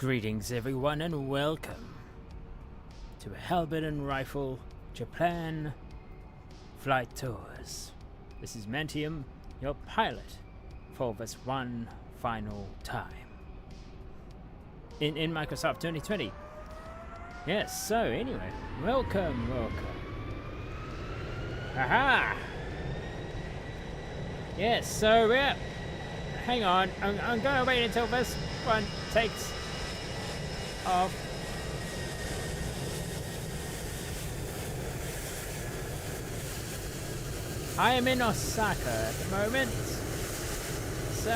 Greetings everyone and welcome to Halberd-and-Rifle Japan Flight Tours. This is Manteum, your pilot for this one final time in Microsoft 2020. Yes, so anyway, welcome. Aha! Yes, so yeah, hang on, I'm gonna wait until this one takes off. I am in Osaka at the moment, so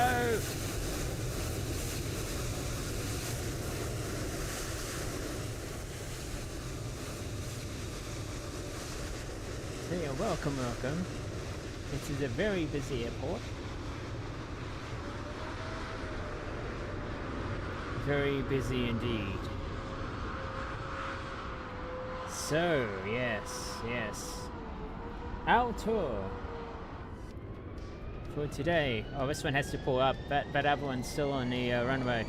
yeah, welcome. This is a very busy airport. Very busy indeed. So, yes. Our tour for today. Oh, this one has to pull up. That other one's still on the runway.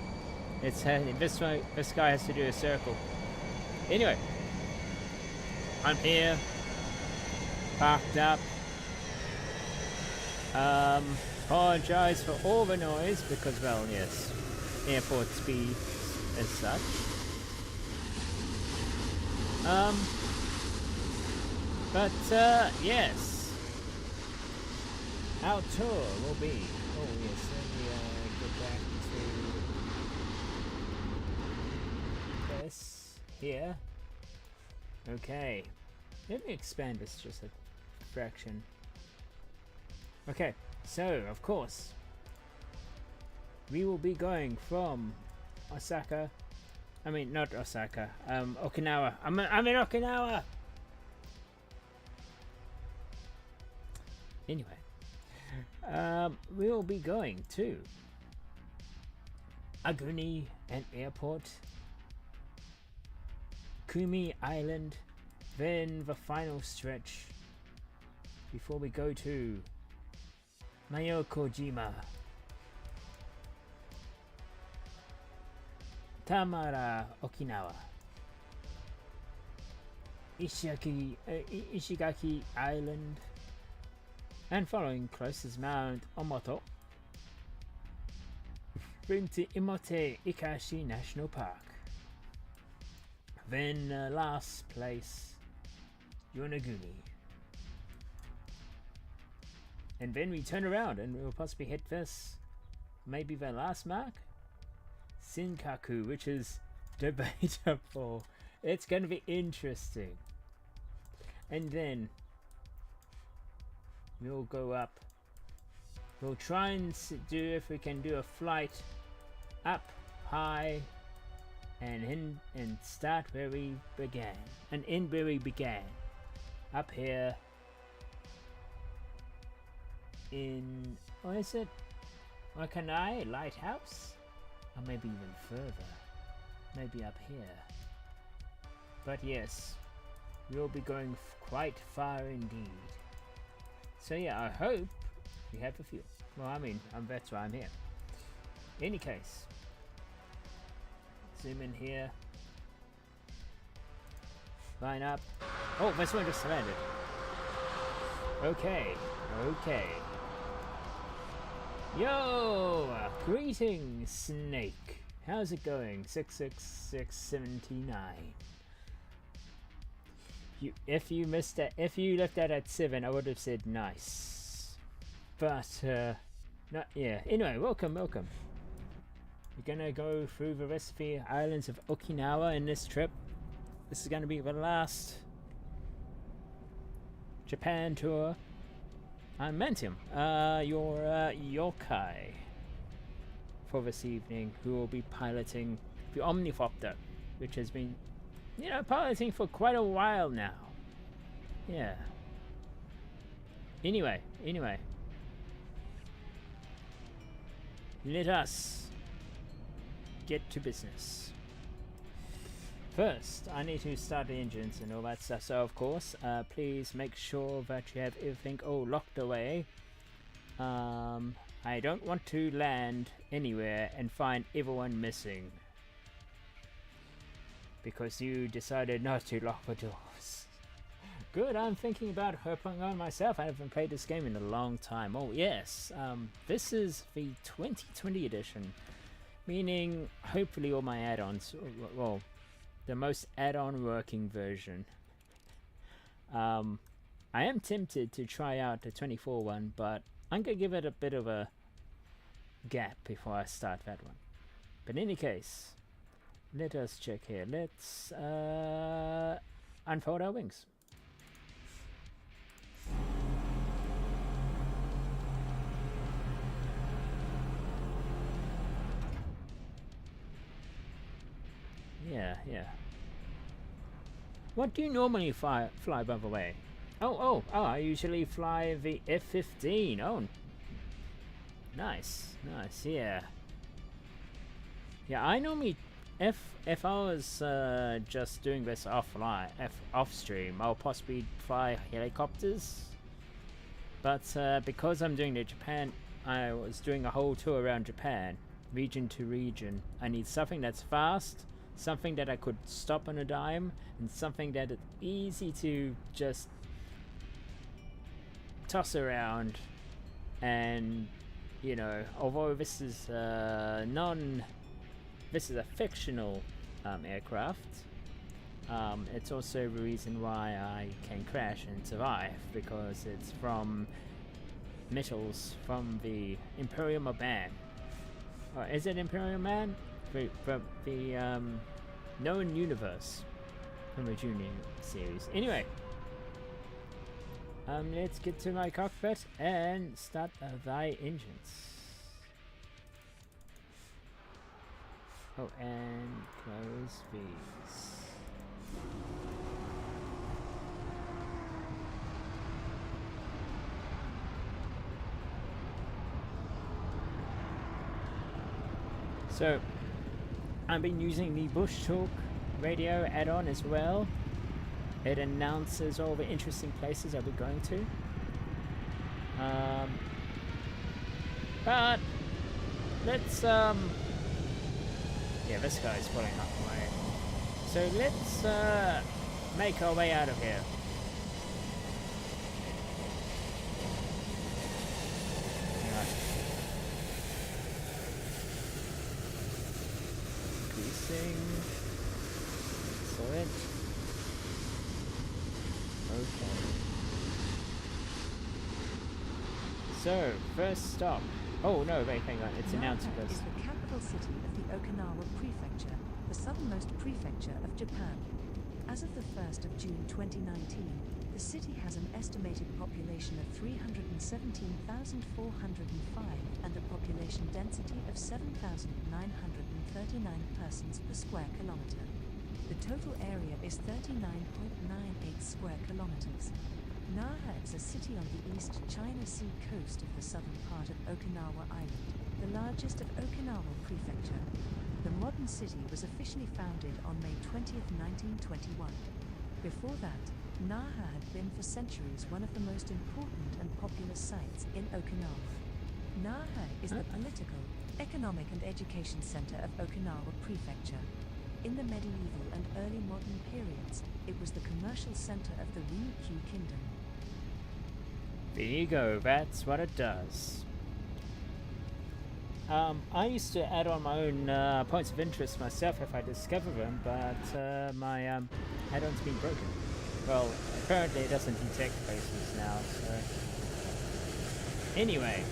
This guy has to do a circle. Anyway, I'm here, parked up. Apologize for all the noise because, well, yes, airport speed as such. Yes, our tour will be, oh yes, let me get back to this here. Okay, let me expand this just a fraction. Okay, so of course we will be going from Osaka. I mean, not Osaka. Okinawa. I'm in Okinawa. Anyway, we will be going to Aguni and Airport, Kumi Island, then the final stretch before we go to Mayokojima, Tamara, Okinawa, Ishigaki Island, and following close is Mount Omoto, then to Imote Ikashi National Park, then last place Yonaguni, and then we turn around and we'll possibly hit this, maybe the last mark, Shinkaku, which is debatable. It's going to be interesting. And then we'll go up. We'll try and do if we can do a flight up high and start where we began and end where we began. Up here in, what is it? Wakanai Lighthouse? Or maybe even further. Maybe up here. But yes, we'll be going quite far indeed. So yeah, I hope we have a fuel. Well, I mean, that's why I'm here. Any case, zoom in here. Line up. Oh, this one just landed. Okay. Yo! Greetings, Snake. How's it going? 66679. If you missed that, if you left that at 7, I would have said nice. But, not, yeah. Anyway, welcome. We're gonna go through the rest of the islands of Okinawa in this trip. This is gonna be the last Japan tour. I'm Manteum, your yokai for this evening, who will be piloting the Omnifopter, which has been, piloting for quite a while now. Yeah. Anyway. Let us get to business. First, I need to start the engines and all that stuff. So, of course, please make sure that you have everything locked away. I don't want to land anywhere and find everyone missing. because you decided not to lock the doors. Good, I'm thinking about hopping on myself. I haven't played this game in a long time. Oh yes, this is the 2020 edition, meaning hopefully all my add-ons, well, the most add-on working version. I am tempted to try out the 24 one, but I'm gonna give it a bit of a gap before I start that one. But in any case, let us check here. Let's unfold our wings. Yeah. What do you normally fly by the way? Oh, I usually fly the F-15. Oh, nice, yeah. Yeah, I normally, if I was just doing this off stream, I'll possibly fly helicopters. But because I'm doing the Japan, I was doing a whole tour around Japan, region to region. I need something that's fast, something that I could stop on a dime, and something that is easy to just toss around. And you know, although this is this is a fictional aircraft, it's also the reason why I can crash and survive, because it's from missiles from the Imperium of Man. Is it Imperium Man? From the known universe from the Junior series. Anyway, let's get to my cockpit and start thy engines. Oh, and close these. So, I've been using the Bush Talk radio add-on as well. It announces all the interesting places I'll be going to. But let's yeah, this guy's pulling up away. So let's make our way out of here. Increasing. Excellent. Okay. So, first stop. Oh no, wait, hang on. It's announcing Nara this. is the capital city of the Okinawa Prefecture, the southernmost prefecture of Japan. As of the 1st of June 2019, the city has an estimated population of 317,405 and a population density of 7,939 persons per square kilometer. The total area is 39.98 square kilometers. Nara is a city on the East China Sea coast of the southern part of Okinawa Island, the largest of Okinawa Prefecture. The modern city was officially founded on May 20th, 1921. Before that, Nara had been for centuries one of the most important and populous sites in Okinawa. Nara is the political, economic and education center of Okinawa Prefecture. In the medieval and early modern periods, it was the commercial center of the Ryukyu Kingdom. There you go, that's what it does. I used to add on my own points of interest myself if I discover them, but my add-on's been broken. Well, apparently it doesn't detect places now, so... Anyway,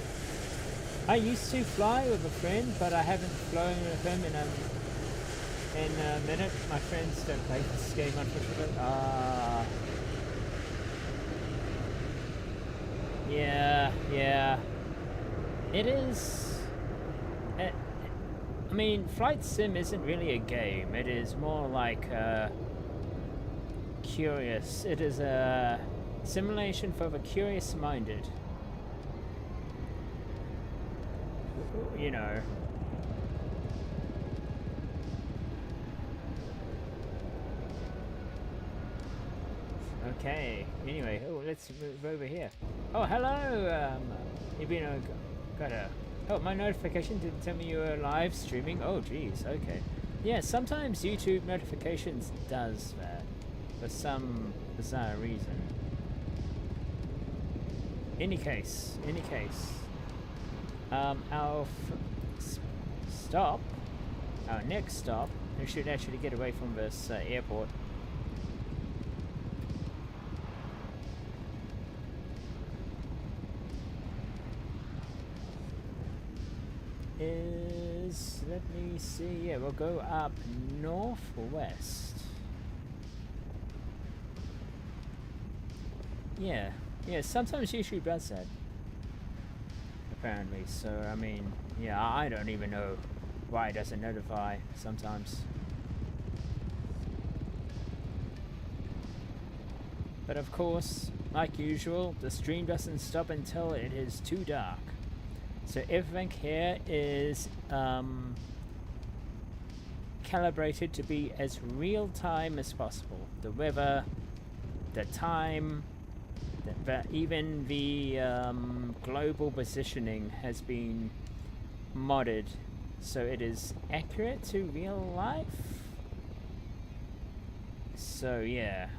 I used to fly with a friend, but I haven't flown with him in a minute. My friends don't play this game, unfortunately. Yeah. It is... I mean, Flight Sim isn't really a game. It is more like curious. It is a simulation for the curious-minded. You know. Okay. Anyway, let's move over here. Oh, hello. You've been got a. Oh, my notification didn't tell me you were live streaming. Oh, geez. Okay. Yeah, sometimes YouTube notifications does that for some bizarre reason. Any case, our stop, our next stop, we should actually get away from this airport. Is, let me see, yeah, we'll go up north or west. Yeah, sometimes YouTube does that, apparently, so, I mean, yeah, I don't even know why it doesn't notify sometimes. But of course, like usual, the stream doesn't stop until it is too dark. So everything here is calibrated to be as real time as possible. The weather, the time, even the global positioning has been modded so it is accurate to real life. So yeah.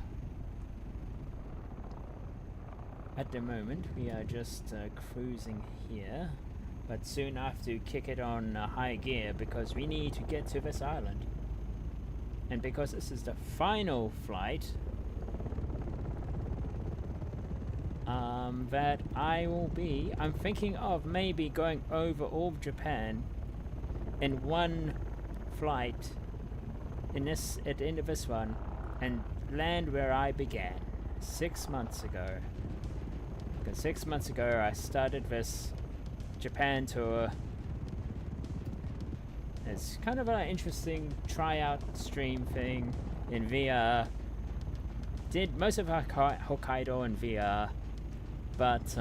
At the moment we are just cruising here. But soon I have to kick it on high gear because we need to get to this island. And because this is the final flight that I will be, I'm thinking of maybe going over all of Japan in one flight at the end of this one and land where I began 6 months ago. Because 6 months ago I started this Japan tour. It's kind of an interesting tryout stream thing in VR. Did most of Hokkaido in VR, but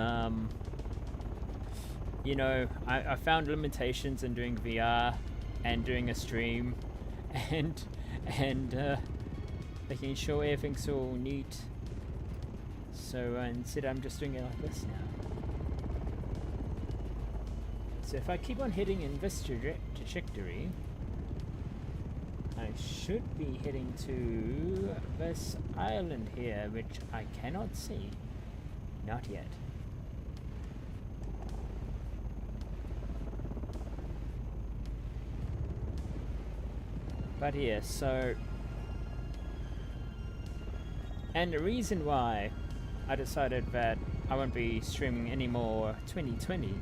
you know, I found limitations in doing VR and doing a stream, and making sure everything's all neat. So instead, I'm just doing it like this now. So if I keep on heading in this trajectory, I should be heading to this island here, which I cannot see. Not yet. But yeah, so... And the reason why I decided that I won't be streaming anymore 2020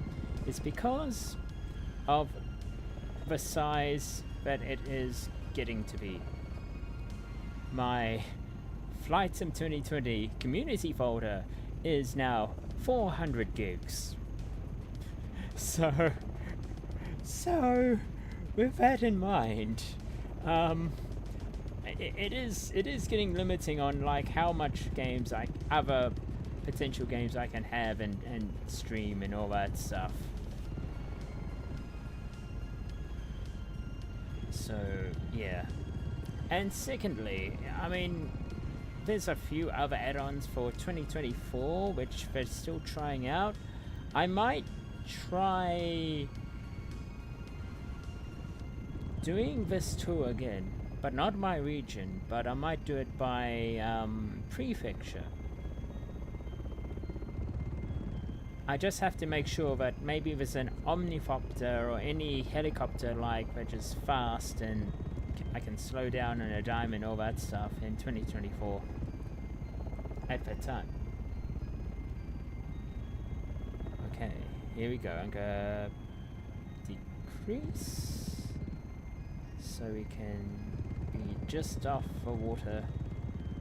is because of the size that it is getting to be. My Flight Sim 2020 community folder is now 400 gigs. So with that in mind, it is getting limiting on like how much games other potential games I can have and stream and all that stuff. So yeah. And secondly, I mean, there's a few other add-ons for 2024 which they're still trying out. I might try doing this tour again, but not my region, but I might do it by prefecture. I just have to make sure that maybe there's an omnifopter or any helicopter like which is fast and I can slow down on a dime and all that stuff in 2024 at that time. Okay, here we go. I'm gonna decrease so we can be just off the water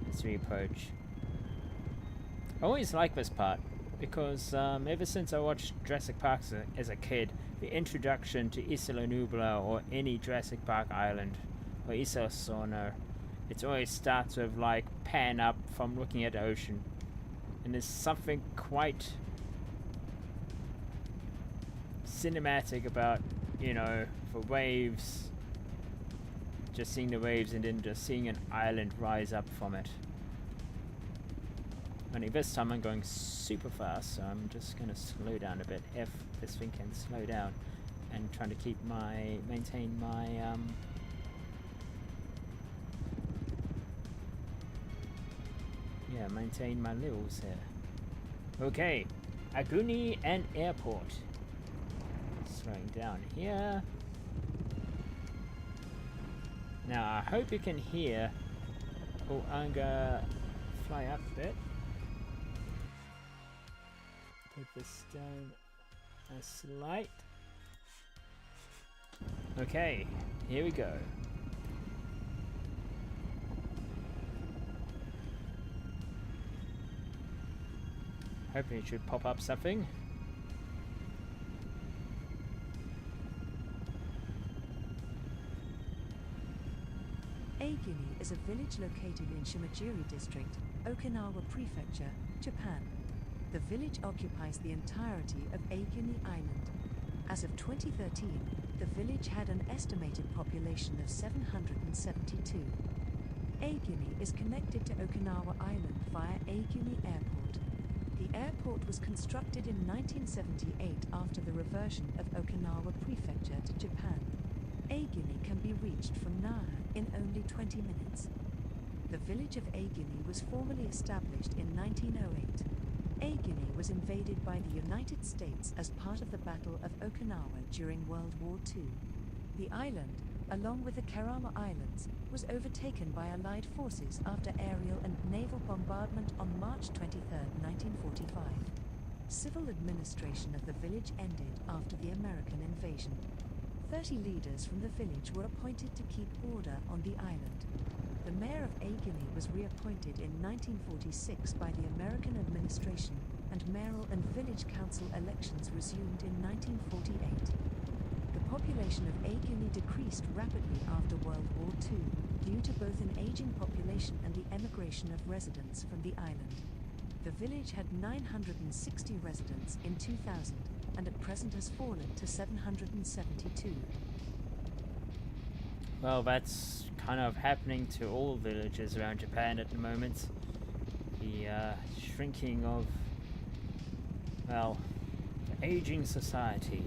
as we approach. I always like this part because ever since I watched Jurassic Park as a kid, the introduction to Isla Nublar or any Jurassic Park island or Isla Sorna, it always starts with like pan up from looking at the ocean, and there's something quite cinematic about, you know, the waves, just seeing the waves and then just seeing an island rise up from it. Only this time I'm going super fast, so I'm just going to slow down a bit if this thing can slow down, and trying to keep maintain my yeah, maintain my levels here. Okay, Aguni and Airport. Slowing down here. Now I hope you can hear. Oh, I'm gonna fly up a bit. Put this down a slight. Okay, here we go. Hopefully it should pop up something. Aguni is a village located in Shimajiri District, Okinawa Prefecture, Japan. The village occupies the entirety of Aguni Island. As of 2013, the village had an estimated population of 772. Aguni is connected to Okinawa Island via Aguni Airport. The airport was constructed in 1978 after the reversion of Okinawa Prefecture to Japan. Aguni can be reached from Naha in only 20 minutes. The village of Aguni was formally established in 1908. Aguni was invaded by the United States as part of the Battle of Okinawa during World War II. The island, along with the Kerama Islands, was overtaken by Allied forces after aerial and naval bombardment on March 23, 1945. Civil administration of the village ended after the American invasion. 30 leaders from the village were appointed to keep order on the island. The mayor of Aguni was reappointed in 1946 by the American administration, and mayoral and village council elections resumed in 1948. The population of Aguni decreased rapidly after World War II, due to both an aging population and the emigration of residents from the island. The village had 960 residents in 2000, and at present has fallen to 772. Well, that's kind of happening to all villages around Japan at the moment. The shrinking of, well, the aging society,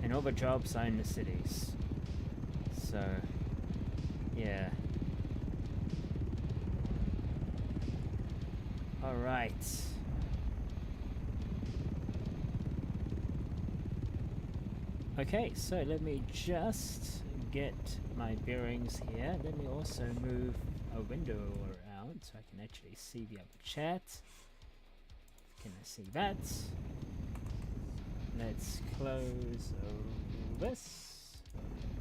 and all the jobs are in the cities. So, yeah. Alright. Okay, so let me just get my bearings here. Let me also move a window around so I can actually see the other chat. Can I see that? Let's close this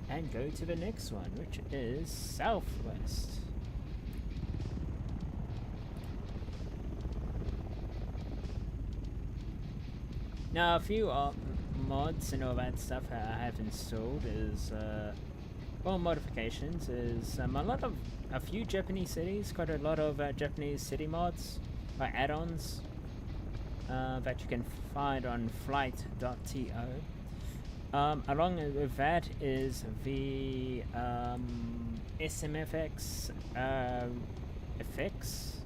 and go to the next one, which is Southwest. Now, a few mods and all that stuff I have installed is, well, modifications is a few Japanese cities, quite a lot of Japanese city mods, or add-ons, that you can find on flight.to. Along with that is the SMFX effects,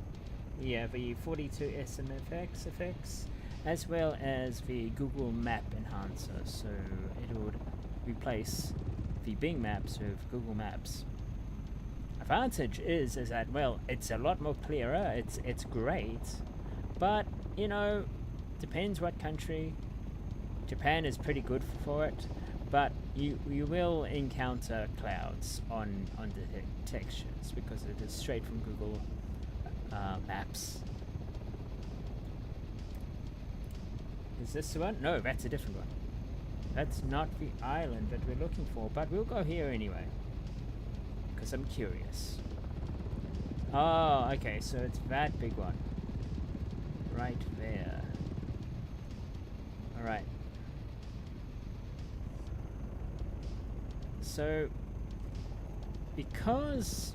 yeah, the 42 SMFX effects, as well as the Google Map enhancer, so it would replace the Bing Maps with Google Maps. Advantage is that, well, it's a lot more clearer, it's great, but, you know, depends what country. Japan is pretty good for it, but you will encounter clouds on the textures because it is straight from Google Maps. Is this the one? No, that's a different one. That's not the island that we're looking for, but we'll go here anyway, because I'm curious. Oh, okay, so it's that big one. Right there. Alright. So, because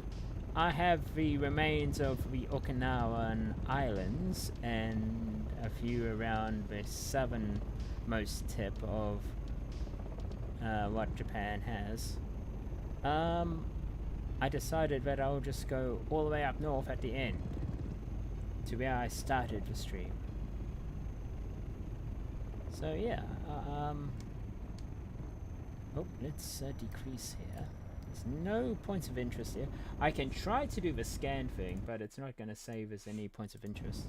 I have the remains of the Okinawan Islands and a few around the southernmost tip of what Japan has, I decided that I'll just go all the way up north at the end to where I started the stream. So yeah, oh, let's decrease here. There's no points of interest here. I can try to do the scan thing, but it's not going to save us any points of interest.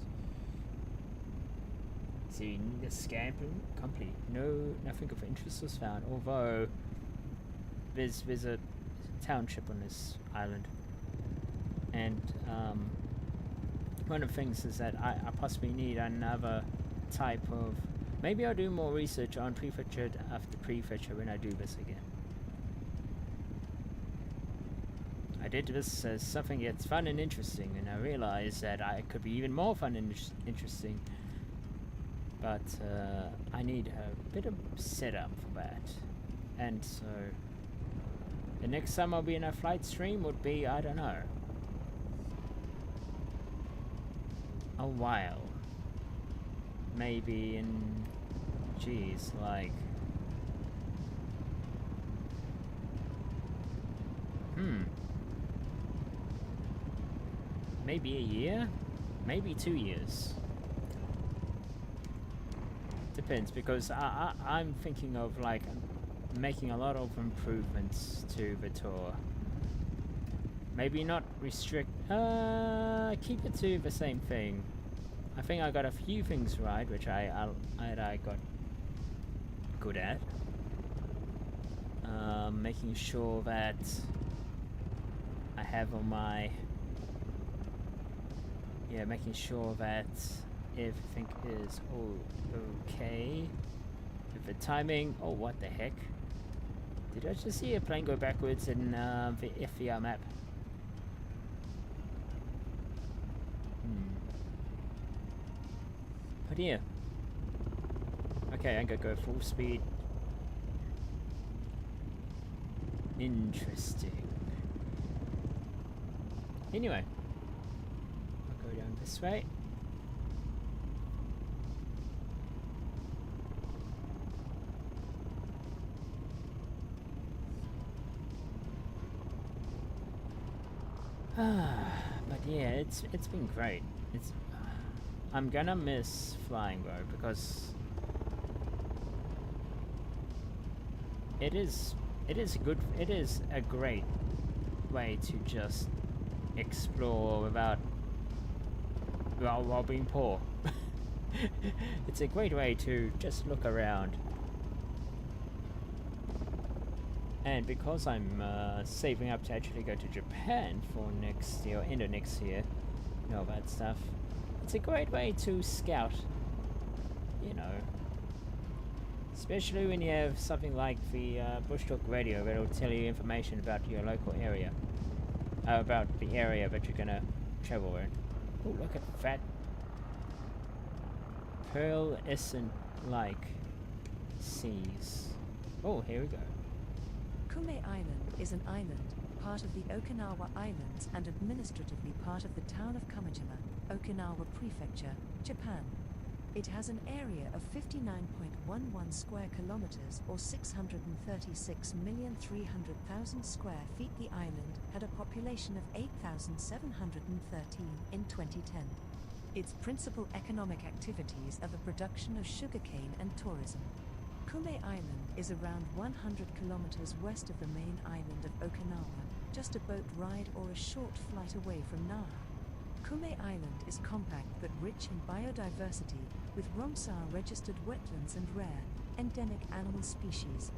See, the scan thing complete. No, nothing of interest was found. Although there's a township on this island, and one of the things is that I possibly need another type of. Maybe I'll do more research on prefecture after prefecture when I do this again. I did this as something that's fun and interesting, and I realized that I could be even more fun and interesting. But I need a bit of setup for that, and so the next time I'll be in a flight stream would be, I don't know, a while. Maybe in, geez, like, maybe a year? Maybe 2 years. Depends, because I'm thinking of, like, making a lot of improvements to the tour. Maybe not restrict, keep it to the same thing. I think I got a few things right, which I got good at. Making sure that I have on my, making sure that everything is okay. With the timing, oh, what the heck? Did I just see a plane go backwards in the FVR map? But yeah. Okay, I'm gonna go full speed. Interesting. Anyway, I'll go down this way. But yeah, it's been great. I'm gonna miss flying though, because it is a great way to just explore without while being poor. It's a great way to just look around. And because I'm saving up to actually go to Japan for next year, or end of next year, and all that stuff, it's a great way to scout, you know. Especially when you have something like the Bush Talk Radio that'll tell you information about your local area. About the area that you're gonna travel in. Oh, look at that. Pearl-escent-like seas. Oh, here we go. Kume Island is an island, part of the Okinawa Islands and administratively part of the town of Kamijima, Okinawa Prefecture, Japan. It has an area of 59.11 square kilometers or 636,300,000 square feet. The island had a population of 8,713 in 2010. Its principal economic activities are the production of sugarcane and tourism. Kume Island is around 100 kilometers west of the main island of Okinawa, just a boat ride or a short flight away from Naha. Kume Island is compact but rich in biodiversity, with Ramsar-registered wetlands and rare, endemic animal species.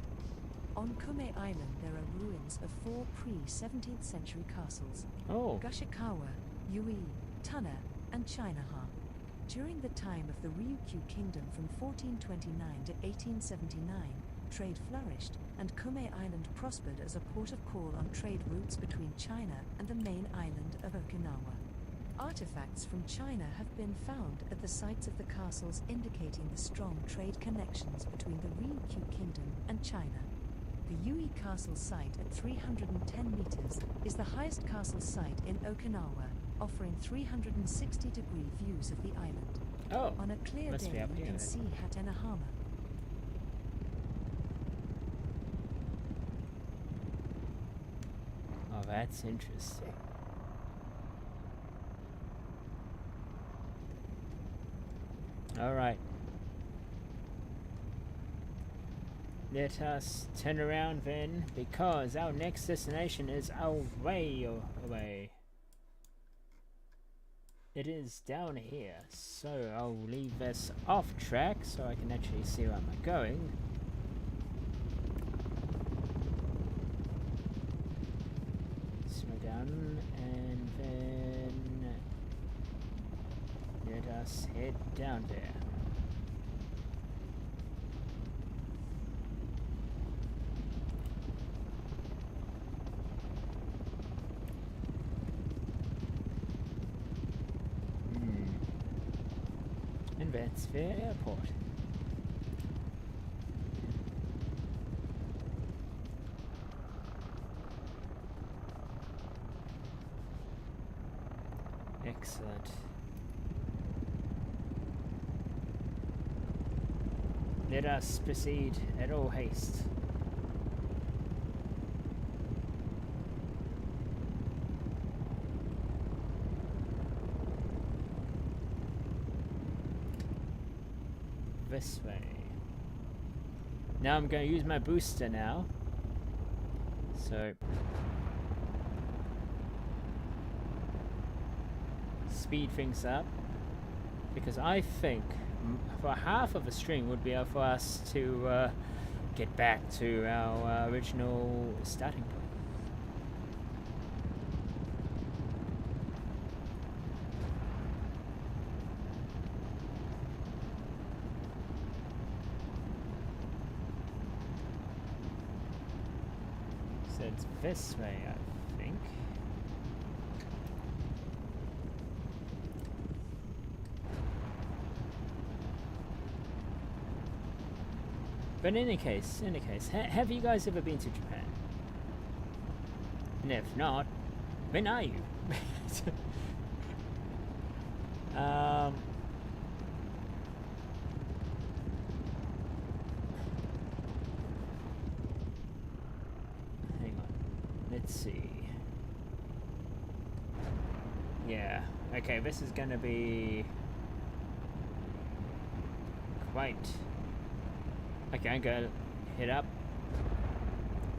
On Kume Island there are ruins of 4 pre-17th century castles: Gushikawa, Yui, Tana, and Chinaha. During the time of the Ryukyu Kingdom from 1429 to 1879, trade flourished, and Kume Island prospered as a port of call on trade routes between China and the main island of Okinawa. Artifacts from China have been found at the sites of the castles, indicating the strong trade connections between the Ryukyu Kingdom and China. The Yui Castle site at 310 meters is the highest castle site in Okinawa, offering 360-degree views of the island. Oh, on a clear day, you can see Hatenahama. Oh, that's interesting. All right. let us turn around then, because our next destination is way away. It is down here, so I'll leave this off track so I can actually see where I'm going. Slow down, and then let us head down there. Zafpyr Airport. Excellent. Let us proceed at all haste. This way. Now I'm going to use my booster now. So speed things up, because I think for half of the string would be able for us to get back to our original starting point. So it's this way, I think. But in any case, have you guys ever been to Japan? And if not, when are you? Hang on, let's see. Yeah, okay, this is gonna be quite... Okay, I'm gonna head up,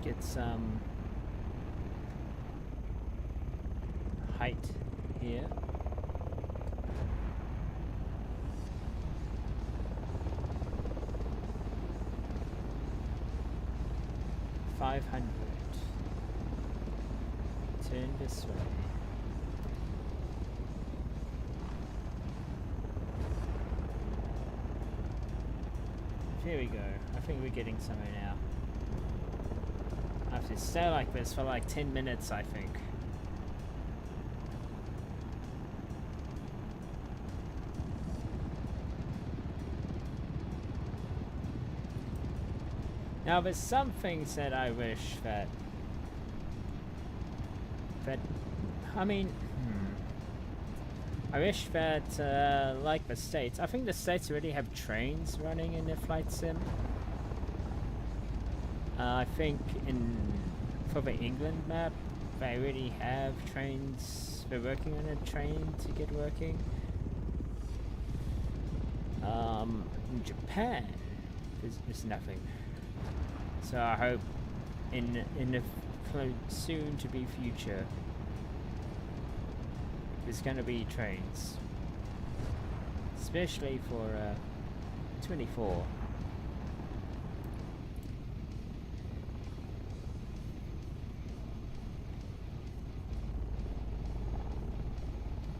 get some height here. $500. Turn this way. Here we go. I think we're getting somewhere now. I have to stay like this for like 10 minutes, I think. Now there's some things that I wish that I mean, I wish that, like the States, I think the States already have trains running in their flight sim. I think for the England map, they already have trains, they're working on a train to get working. In Japan, there's nothing. So I hope in the soon to be future, there's going to be trains, especially for 24.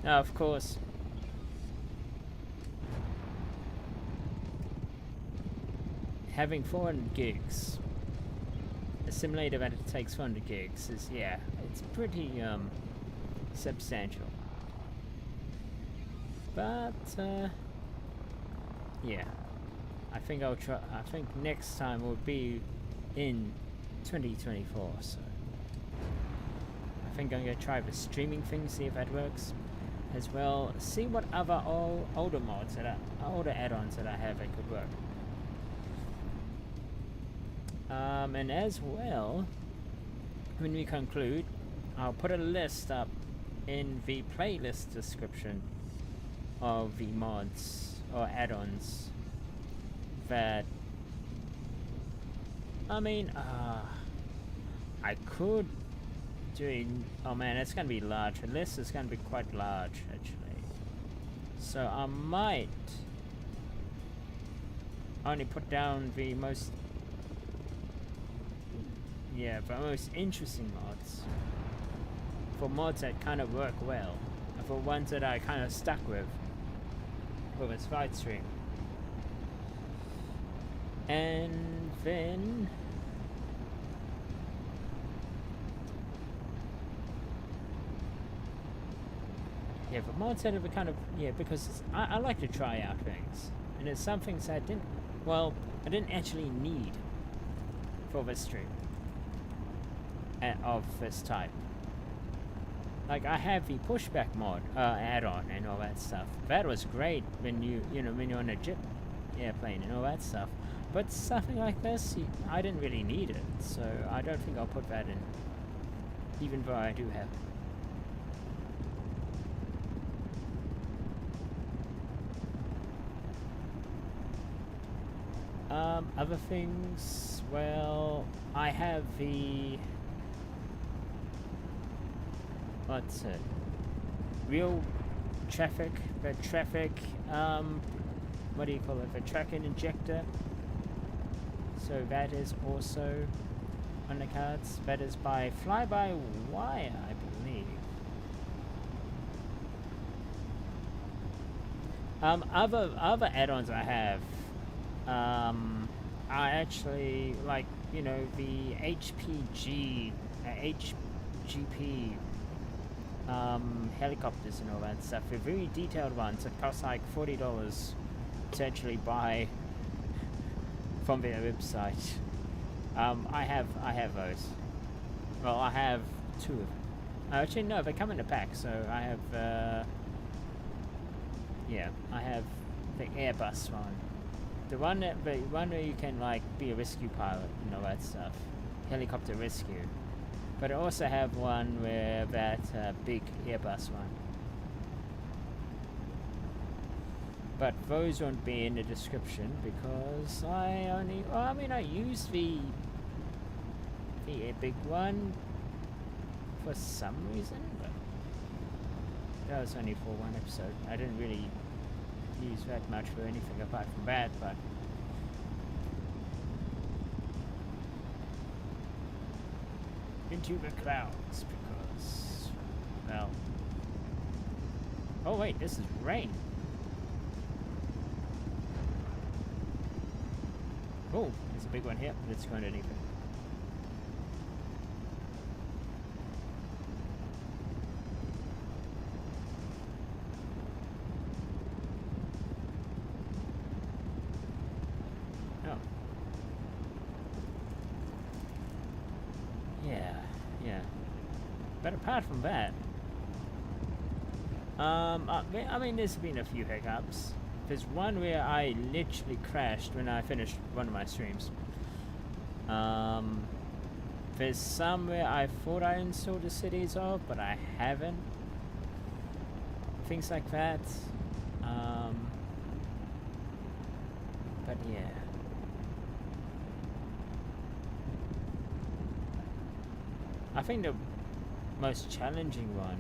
Now, of course, having 400 gigs, a simulator that it takes 400 gigs is, yeah, it's pretty substantial. But yeah, I think I'll try. I think next time will be in 2024. So I think I'm gonna try the streaming thing, see if that works, as well. See what other older mods older add-ons that I have that could work. And as well, when we conclude, I'll put a list up in the playlist description of the mods or add-ons that I mean, I could do. Oh man, it's gonna be large. The list is gonna be quite large, actually. So I might only put down the most, the most interesting mods. For mods that kind of work well, and for ones that I kind of stuck with its fight stream. And then for mods that are kind of, because I like to try out things, and there's some things I didn't actually need for this stream of this type. Like, I have the pushback mod add-on and all that stuff. That was great when when you're on a jet airplane and all that stuff. But something like this, I didn't really need it, so I don't think I'll put that in, even though I do have it. Other things, well, I have the, what's it, real traffic, the traffic, what do you call it, the tracking injector. So that is also on the cards. That is by fly-by-wire, I believe. Other add-ons I have are actually like, the HGP helicopters and all that stuff. They're very detailed ones. It costs like $40 to actually buy from their website. I have those. Well, I have two of them. Actually, no, they come in a pack. So I have, I have the Airbus one. The one where you can like be a rescue pilot and all that stuff, helicopter rescue. But I also have one where that big Airbus one. But those won't be in the description because I use the big one for some reason, but that was only for one episode. I didn't really use that much for anything apart from that, but into the clouds because, well, oh wait, this is rain. Oh, there's a big one here. Let's go underneath it. Oh. Yeah. But apart from that, there's been a few hiccups. There's one where I literally crashed when I finished one of my streams. There's some where I thought I installed the cities of, but I haven't. Things like that. But yeah. I think the most challenging one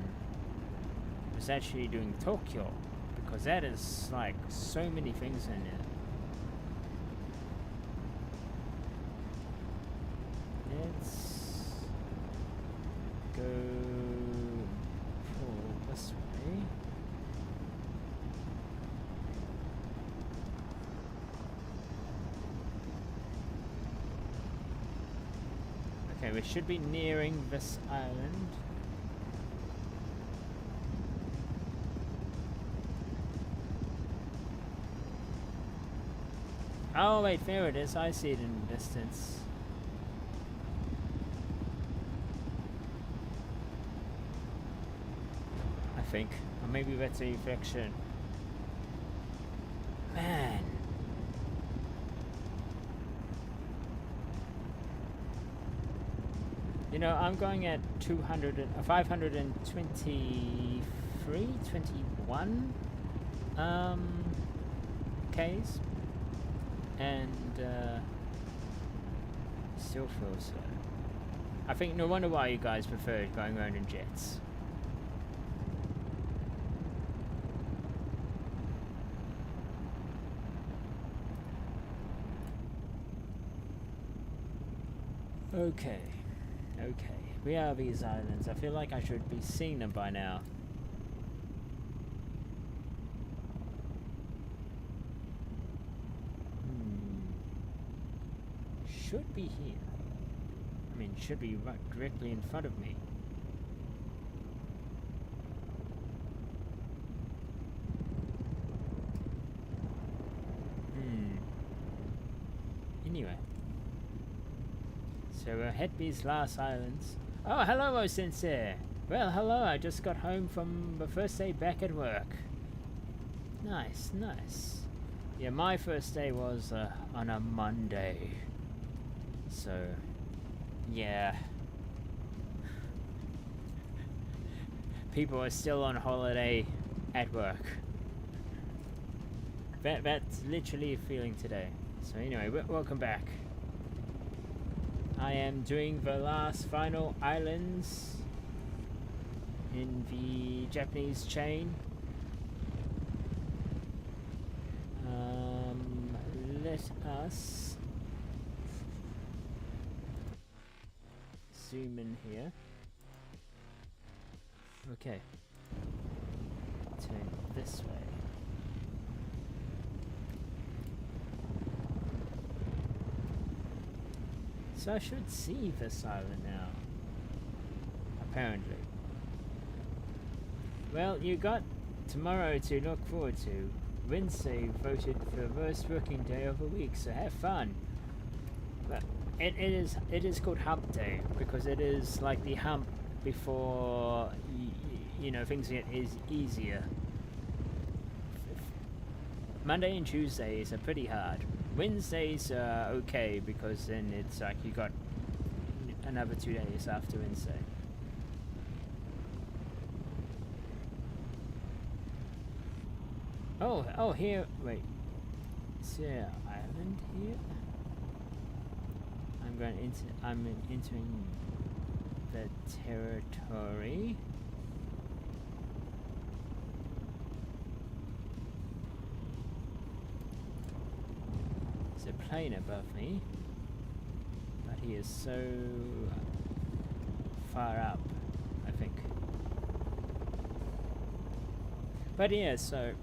was actually doing Tokyo, because that is like so many things in it. Let's go this way. Okay, we should be nearing this island. Oh wait, there it is. I see it in the distance. I think. Or maybe that's a reflection. Man. I'm going at 521 Ks. And still feel slow. I think no wonder why you guys prefer going around in jets. Okay, okay. We are these islands. I feel like I should be seeing them by now. Should be here. I mean, should be right directly in front of me. Anyway. So we'll head these last islands. Oh, hello, Sensei. Well, hello. I just got home from the first day back at work. Nice, nice. Yeah, my first day was on a Monday. So, yeah. People are still on holiday at work. That's literally a feeling today. So anyway, welcome back. I am doing the last final islands in the Japanese chain. Let us zoom in here. Okay. Turn this way. So I should see this island now. Apparently. Well, you got tomorrow to look forward to. Wednesday voted for the worst working day of the week, so have fun. But it is called hump day because it is like the hump before you know things get easier. Monday and Tuesdays are pretty hard. Wednesdays are okay because then it's like you got another 2 days after Wednesday. Oh, here, wait. Is there an island here? I'm entering the territory. There's a plane above me, but he is so far up, I think. But yeah, so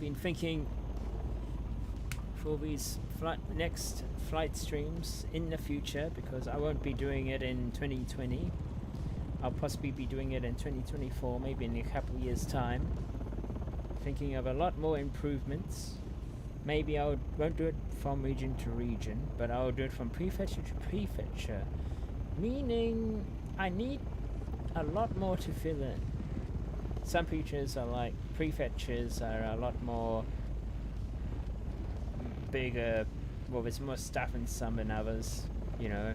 been thinking for these next flight streams in the future, because I won't be doing it in 2020. I'll possibly be doing it in 2024, maybe in a couple of years time. Thinking of a lot more improvements. Maybe I won't do it from region to region, but I'll do it from prefecture to prefecture, meaning I need a lot more to fill in. Some features are like prefectures are a lot more bigger. Well, there's more stuff in some than others, you know.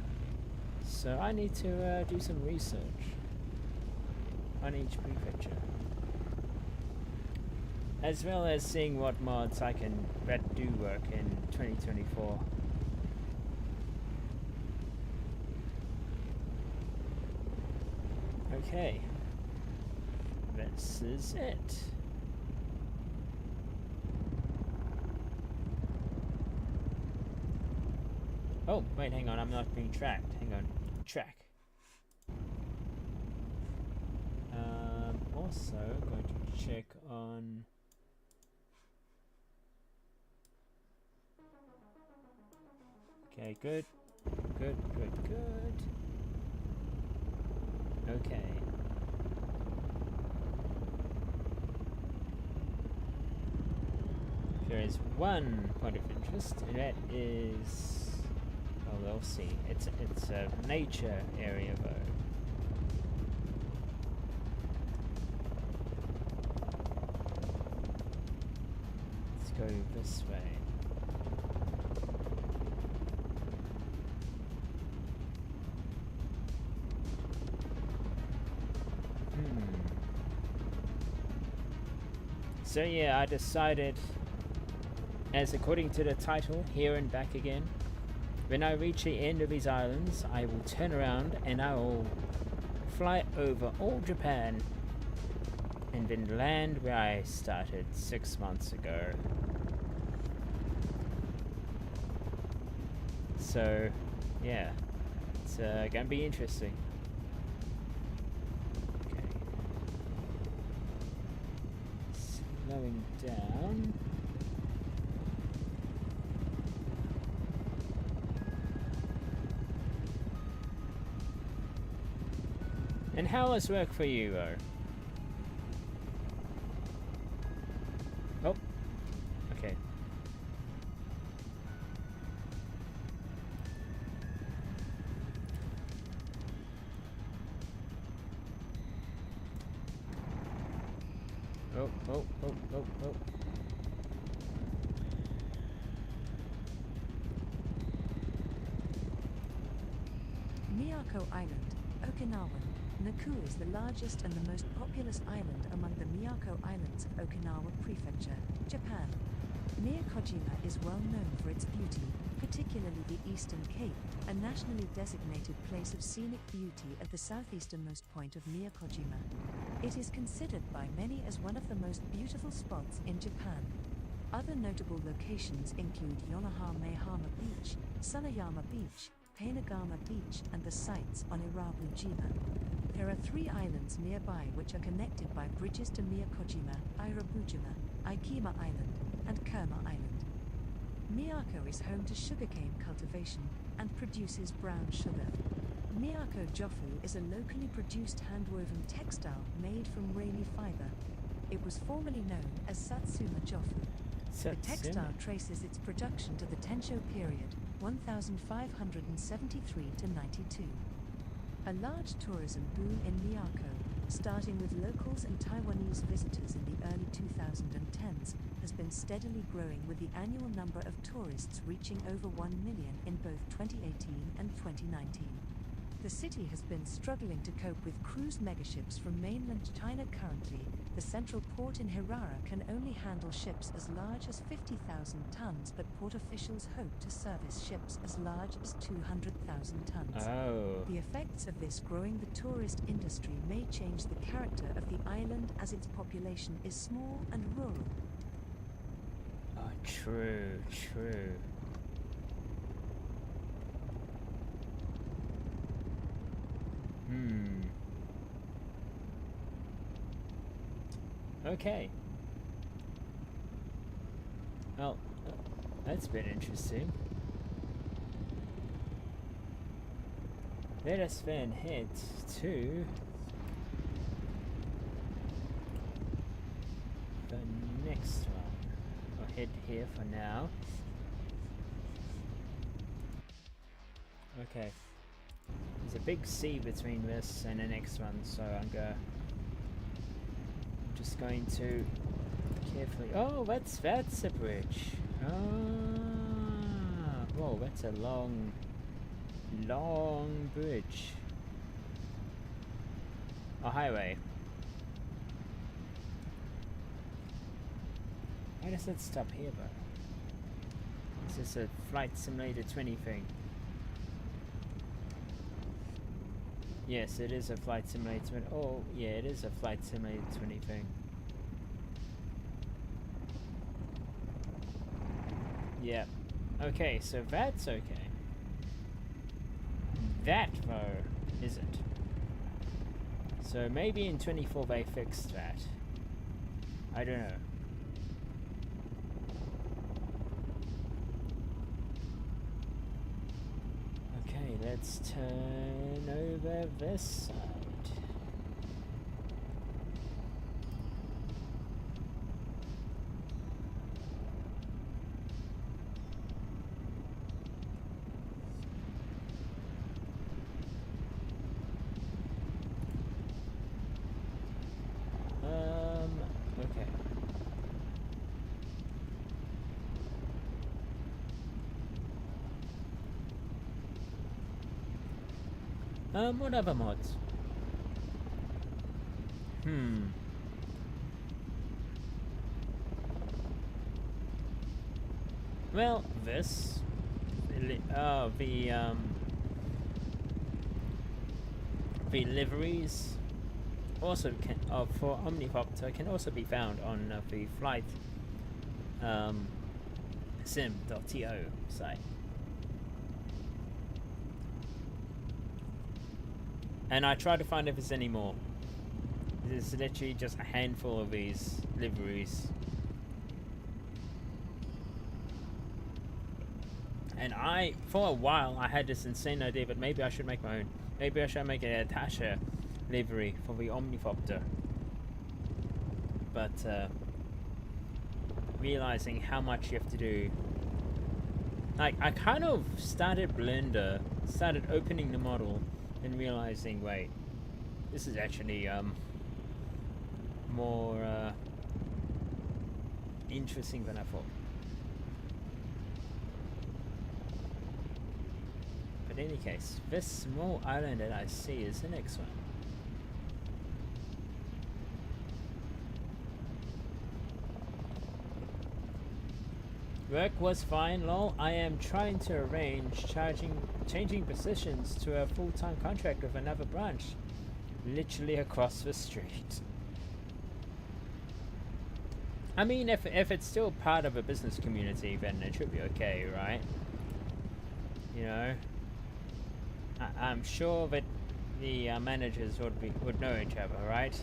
So I need to do some research on each prefecture, as well as seeing what mods that do work in 2024. Okay. This is it. Oh, wait, hang on, I'm not being tracked. Hang on. Track. Also, going to check on... Okay, good. Good, good, good. Okay. There is one point of interest, and that is, oh, we'll see. It's a nature area though. Let's go this way. So yeah, I decided, as according to the title, Here and Back Again, When I reach the end of these islands, I will turn around and I will fly over all Japan and then land where I started 6 months ago. So, yeah, it's gonna be interesting. Okay. Slowing down. And how does work for you, though? Oh, okay. Oh, oh, oh, oh, oh. Miyako Island, Okinawan. Naku is the largest and the most populous island among the Miyako Islands of Okinawa Prefecture, Japan. Miyakojima is well known for its beauty, particularly the Eastern Cape, a nationally designated place of scenic beauty at the southeasternmost point of Miyakojima. It is considered by many as one of the most beautiful spots in Japan. Other notable locations include Yonohama Beach, Sunayama Beach, Painagama Beach, and the sites on Irabu-jima. There are 3 islands nearby which are connected by bridges to Miyakojima, Irabujima, Ikema Island, and Kerma Island. Miyako is home to sugarcane cultivation and produces brown sugar. Miyako Jofu is a locally produced hand-woven textile made from rainy fiber. It was formerly known as Satsuma Jofu. The textile traces its production to the Tensho period, 1573 to 92. A large tourism boom in Miyako, starting with locals and Taiwanese visitors in the early 2010s, has been steadily growing, with the annual number of tourists reaching over 1 million in both 2018 and 2019. The city has been struggling to cope with cruise megaships from mainland China. Currently, the central port in Hirara can only handle ships as large as 50,000 tons, but port officials hope to service ships as large as 200,000 tons. Oh. The effects of this growing the tourist industry may change the character of the island, as its population is small and rural. Oh, true, true. Okay. Well, that's been interesting. Let us then head to the next one. I'll head here for now. Okay. There's a big sea between this and the next one, so I'm just going to carefully. Oh, that's a bridge. Ah, whoa, that's a long bridge. A highway. Why does it stop here, though? Is this a Flight Simulator 20 thing? Yes, it is a Flight Simulator 20. Oh, yeah, it is a Flight Simulator 20 thing. Yeah. Okay, so that's okay. That, though, isn't. So maybe in 24 they fixed that. I don't know. Okay, let's turn over this side. Okay. What other mods? Well, this the liveries also can for Omnipopter can also be found on the flight sim.to site. And I try to find if there's any more. There's literally just a handful of these liveries. And for a while, I had this insane idea, but maybe I should make my own. Maybe I should make an Atasha livery for the Omnipopter. But, realizing how much you have to do. Like, I kind of started Blender, started opening the model, and realizing, wait, this is actually, more, interesting than I thought. But in any case, this small island that I see is the next one. Work was fine, lol. I am trying to arrange changing positions to a full-time contract with another branch, literally across the street. I mean, if it's still part of a business community, then it should be okay, right? You know, I'm sure that the managers would know each other, right?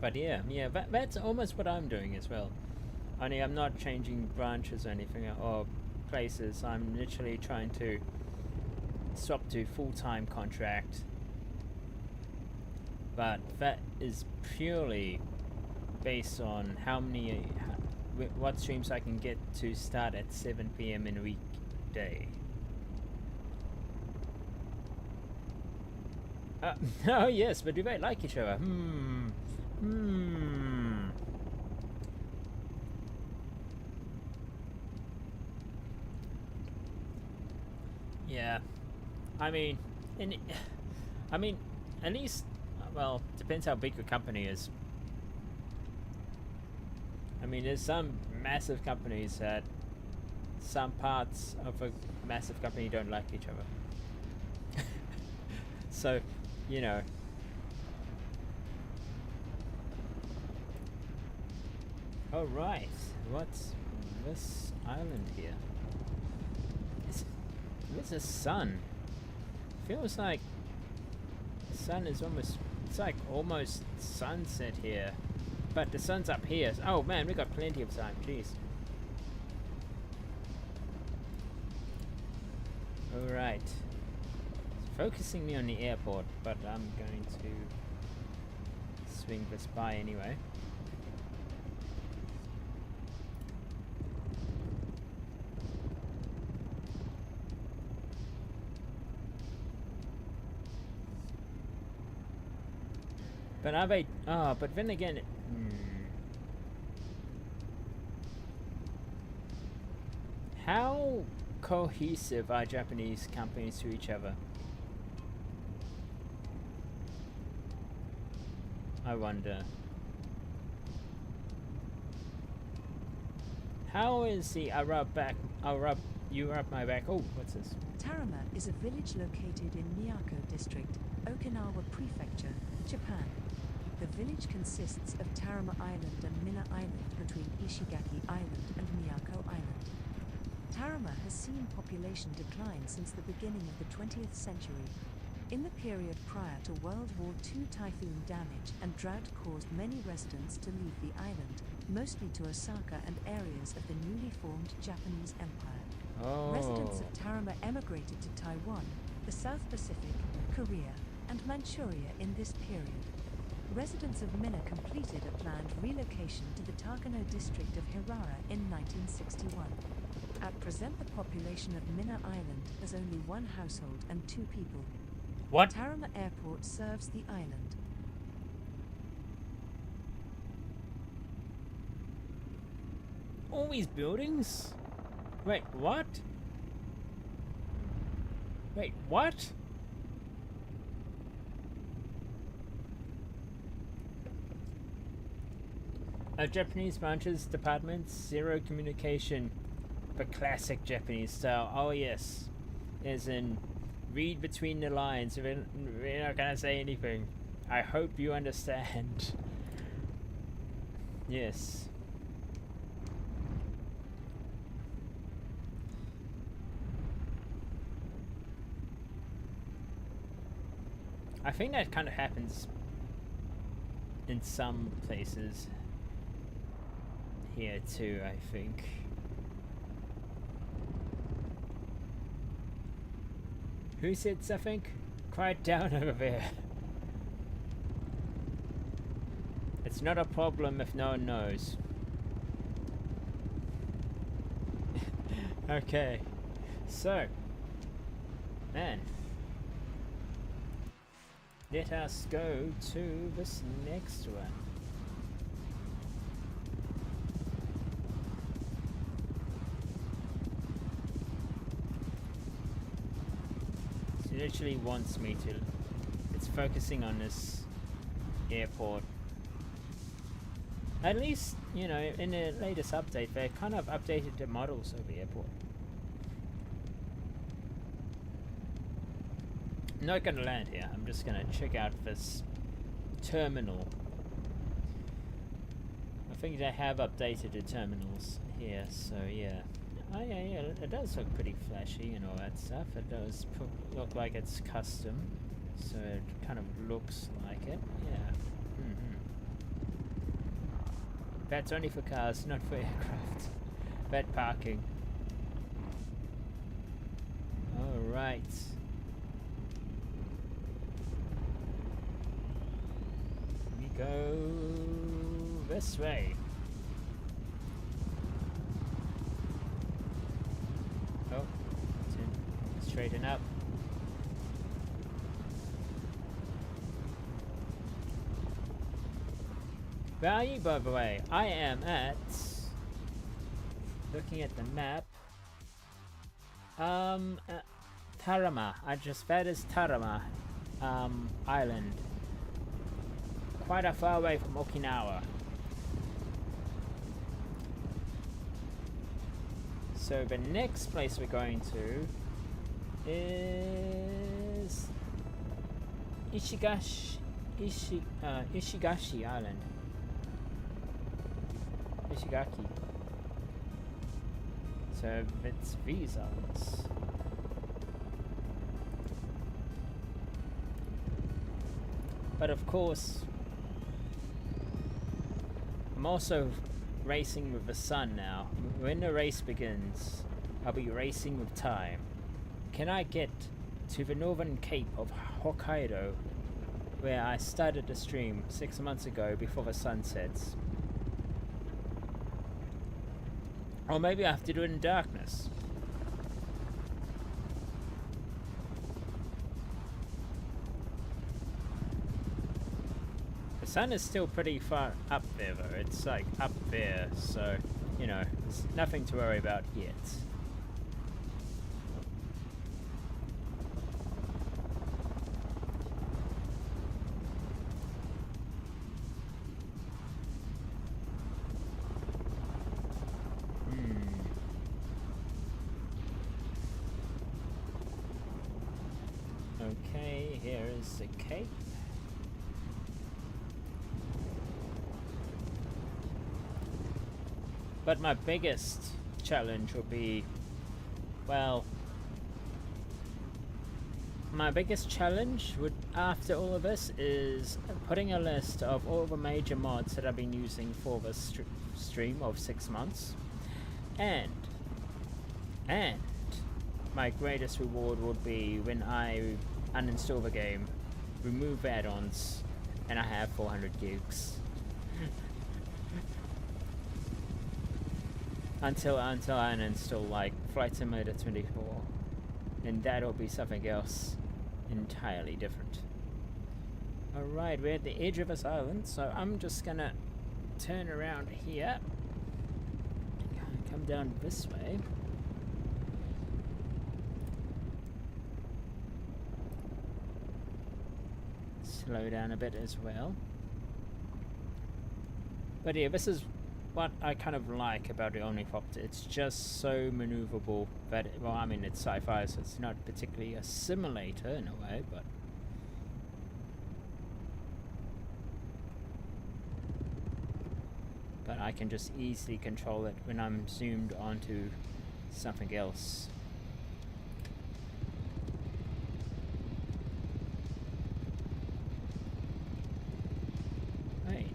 But yeah, that's almost what I'm doing as well. Only I'm not changing branches or anything or places. I'm literally trying to swap to full-time contract. But that is purely based on what streams I can get to start at 7 PM in a weekday. Oh yes, but do they like each other? Yeah, I mean, at least, well, depends how big the company is. I mean, there's some massive companies that some parts of a massive company don't like each other. So, you know. Alright, what's this island here? Where's the sun? Feels like the sun is it's like almost sunset here. But the sun's up here. Oh man, we got plenty of time, jeez. Alright. It's focusing me on the airport, but I'm going to swing this by anyway. But are they? Oh, but then again, how cohesive are Japanese companies to each other? I wonder. How is the you rub my back? Oh, what's this? Tarama is a village located in Miyako District, Okinawa Prefecture, Japan. The village consists of Tarama Island and Mina Island between Ishigaki Island and Miyako Island. Tarama has seen population decline since the beginning of the 20th century. In the period prior to World War II, typhoon damage and drought caused many residents to leave the island, mostly to Osaka and areas of the newly formed Japanese Empire. Oh. Residents of Tarama emigrated to Taiwan, the South Pacific, Korea, and Manchuria in this period. Residents of Mina completed a planned relocation to the Takano district of Hirara in 1961. At present, the population of Mina Island has only one household and 2 people. What? Tarama Airport serves the island. All these buildings? Wait, what? Wait, what? Japanese branches, departments, zero communication, but classic Japanese style. Oh yes, as in read between the lines. We're not gonna say anything. I hope you understand. Yes. I think that kind of happens in some places here too, I think. Who said something? Quiet down over there. It's not a problem if no one knows. Okay. So, man. Let us go to this next one. It literally wants me to. It's focusing on this airport. At least, you know, in the latest update, they kind of updated the models of the airport. I'm not going to land here. I'm just going to check out this terminal. I think they have updated the terminals here, so yeah. Oh yeah, yeah, it does look pretty flashy and all that stuff. It does look like it's custom, so it kind of looks like it, yeah. That's only for cars, not for aircraft. Bad parking. Alright. We go this way. Oh, straighten up. Where are you, by the way? I am at, looking at the map, Tarama. That is Tarama Island. Quite a far away from Okinawa. So the next place we're going to is Ishigashi Island. Ishigaki. So it's these islands. But of course, I'm also racing with the sun now. When the race begins, I'll be racing with time. Can I get to the northern cape of Hokkaido, where I started the stream 6 months ago before the sun sets? Or maybe I have to do it in darkness. The sun is still pretty far up there though. It's like up there, so, you know, there's nothing to worry about yet. Okay, here is the cape. But my biggest challenge will be, well, my biggest challenge would, after all of this, is putting a list of all the major mods that I've been using for this stream of 6 months, and my greatest reward would be when I uninstall the game, remove add-ons, and I have 400 gigs. until I uninstall like Flight Simulator 24, and that'll be something else entirely different. Alright, we're at the edge of this island, so I'm just gonna turn around here, come down this way. Slow down a bit as well. But yeah, this is what I kind of like about the Omnicopter. It's just so maneuverable that, well, I mean, it's sci-fi, so it's not particularly a simulator in a way, but I can just easily control it when I'm zoomed onto something else. Hey.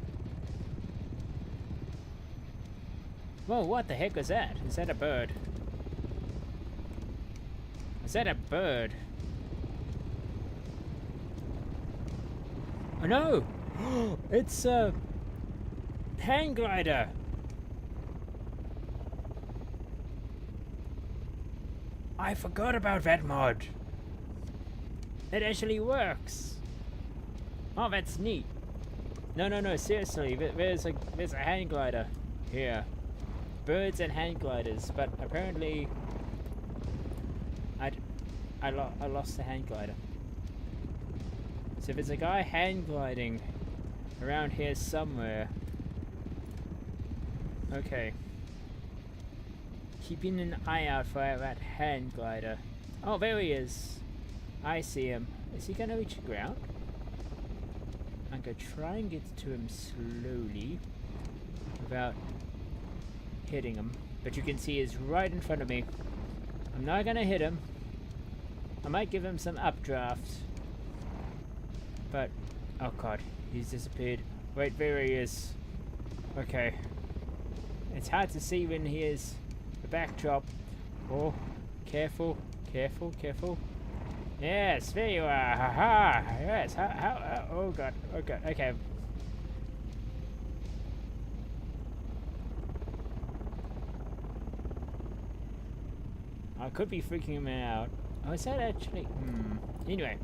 Whoa, what the heck was that? Is that a bird? Is that a bird? Oh no! It's a hang glider! I forgot about that mod. It actually works. Oh, that's neat. No, seriously, there's a hang glider here. Birds and hang gliders, but apparently I lost the hang glider. So there's a guy hang gliding around here somewhere. Okay. Keeping an eye out for that hang glider. Oh, there he is. I see him. Is he gonna reach the ground? I'm gonna try and get to him slowly without hitting him. But you can see he's right in front of me. I'm not gonna hit him. I might give him some updraft. But, oh god, he's disappeared. Wait, there he is. Okay. It's hard to see when he is the backdrop. Oh, careful, careful, careful. Yes, there you are. Haha. Yes. How? Oh god. Oh god. Okay. I could be freaking him out. Oh, is that actually? Anyway.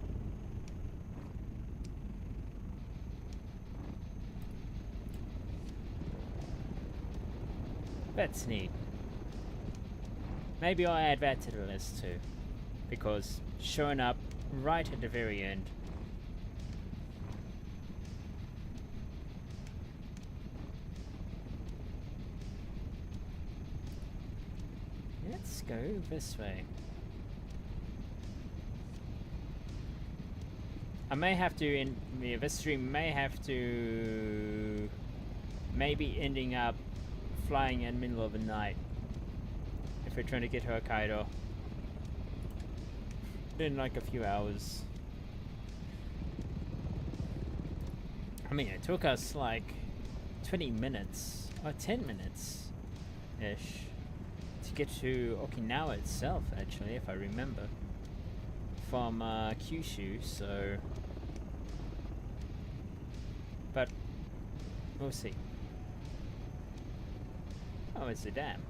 That's neat. Maybe I'll add that to the list too. Because showing up right at the very end. Let's go this way. I may have to, this stream may have to, maybe ending up flying in the middle of the night if we're trying to get Hokkaido in like a few hours. I mean, it took us like 20 minutes or 10 minutes ish to get to Okinawa itself, actually, if I remember, from Kyushu, so but we'll see. Oh, it's a dam.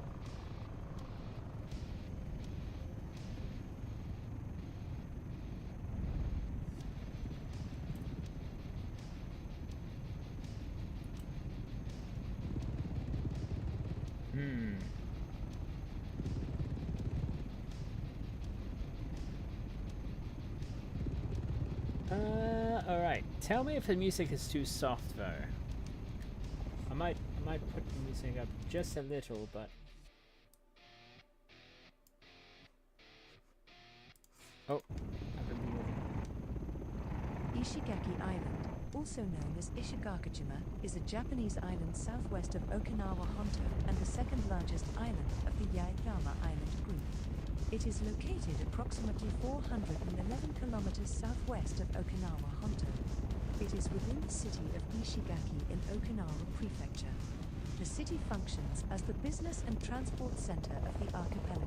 Alright. Tell me if the music is too soft though. I might put the music up just a little, but oh, Ishigaki Island, also known as Ishigakujima, is a Japanese island southwest of Okinawa Honto and the second largest island of the Yaeyama Island group. It is located approximately 411 kilometers southwest of Okinawa Honto. It is within the city of Ishigaki in Okinawa Prefecture. The city functions as the business and transport center of the archipelago.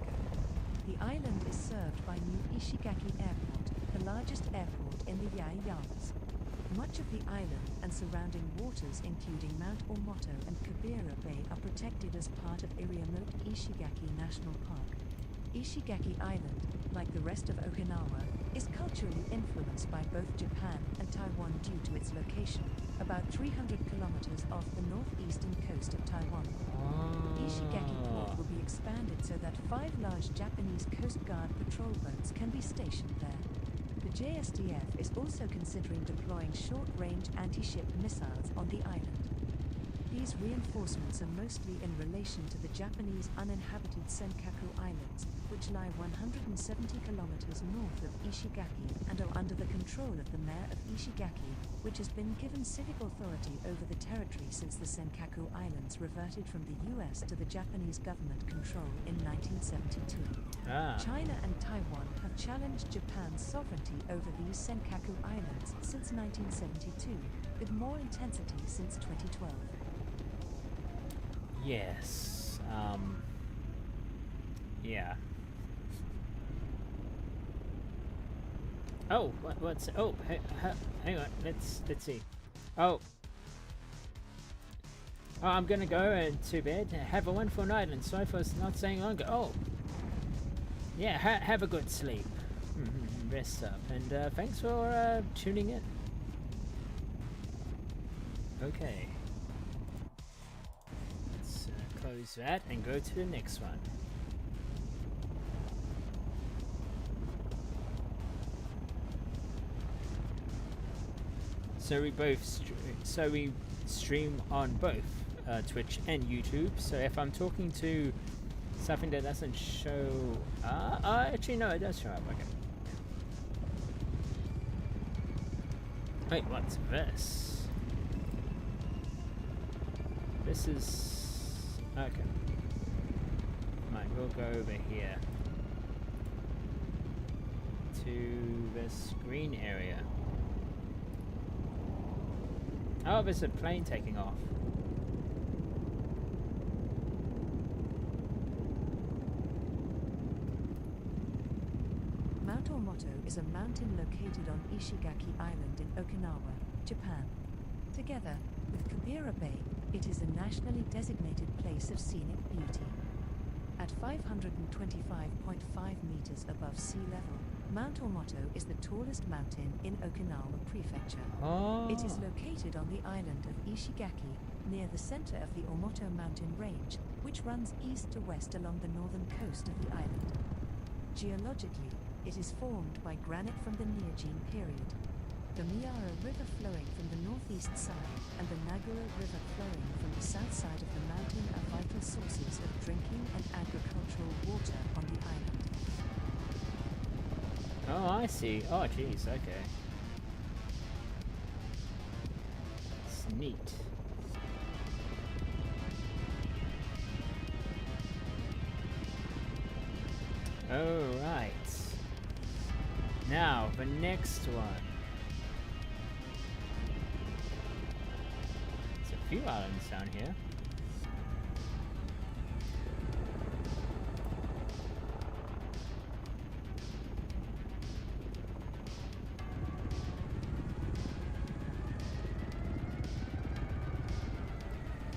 The island is served by New Ishigaki Airport, the largest airport in the Yaeyamas. Much of the island and surrounding waters, including Mount Omoto and Kabira Bay, are protected as part of Iriomote Ishigaki National Park. Ishigaki Island, like the rest of Okinawa, is culturally influenced by both Japan and Taiwan due to its location, about 300 kilometers off the northeastern coast of Taiwan. Ishigaki Port will be expanded so that 5 large Japanese Coast Guard patrol boats can be stationed there. The JSDF is also considering deploying short-range anti-ship missiles on the island. These reinforcements are mostly in relation to the Japanese uninhabited Senkaku Islands, which lie 170 kilometers north of Ishigaki and are under the control of the mayor of Ishigaki, which has been given civic authority over the territory since the Senkaku Islands reverted from the US to the Japanese government control in 1972. China and Taiwan have challenged Japan's sovereignty over these Senkaku Islands since 1972, with more intensity since 2012. Yes. Yeah. Oh, what's? Oh, hang on. Let's see. Oh, I'm gonna go to bed. Have a wonderful night, and sorry for not saying longer. Oh, yeah. Have a good sleep. Rest up, and thanks for tuning in. Okay. Let's close that and go to the next one. So we stream on both Twitch and YouTube. So if I'm talking to something that doesn't show, actually no, it does show up. Okay. Wait, what's this? This is okay. Right, we'll go over here to this green area. Oh, there's a plane taking off. Mount Ormoto is a mountain located on Ishigaki Island in Okinawa, Japan. Together with Kabira Bay, it is a nationally designated place of scenic beauty. At 525.5 meters above sea level, Mount Ormoto is the tallest mountain in Okinawa Prefecture. It is located on the island of Ishigaki, near the center of the Ormoto mountain range, which runs east to west along the northern coast of the island. Geologically, it is formed by granite from the Neogene period. The Miara River flowing from the northeast side and the Nagura River flowing from the south side of the mountain are vital sources of drinking and agricultural water on the island. Oh, I see. Oh, geez. Okay. It's neat. All right. Now, the next one. There's a few islands down here.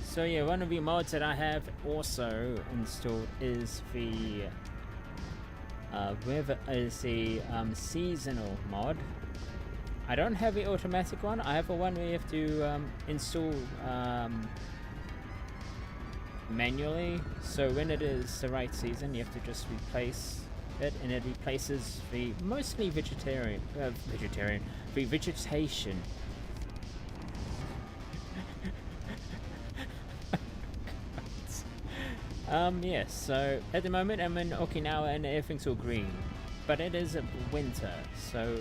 So yeah, one of the mods that I have also installed is the seasonal mod. I don't have the automatic one. I have a one where you have to install manually. So when it is the right season, you have to just replace it, and it replaces the mostly the vegetation. Yes, so at the moment I'm in Okinawa and everything's all green, but it is winter, so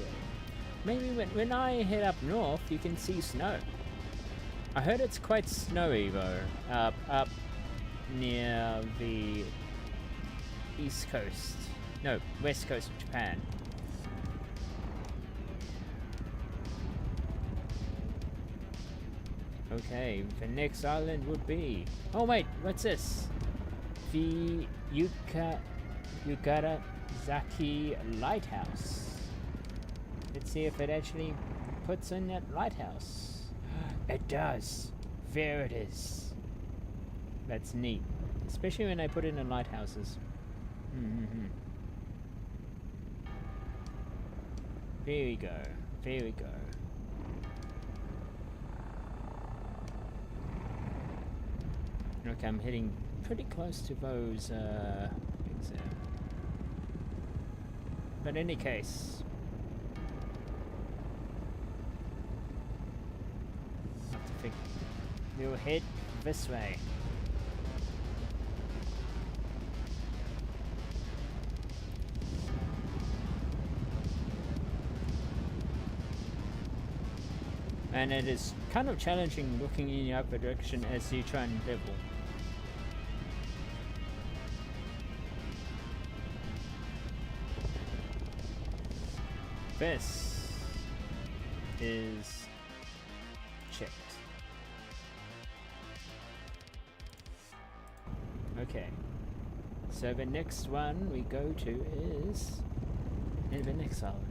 maybe when I head up north you can see snow. I heard it's quite snowy though, up near the west coast of Japan. Okay, the next island would be... Oh wait, what's this? The Yugarazaki Lighthouse. Let's see if it actually puts in that lighthouse. It does. There it is. That's neat. Especially when I put it in lighthouses. There we go. There we go. Okay, I'm hitting pretty close to those things there. But in any case, I have to think. We'll head this way. And it is kind of challenging looking in the other direction as you try and level. This is checked. Okay. So the next one we go to is in the next island.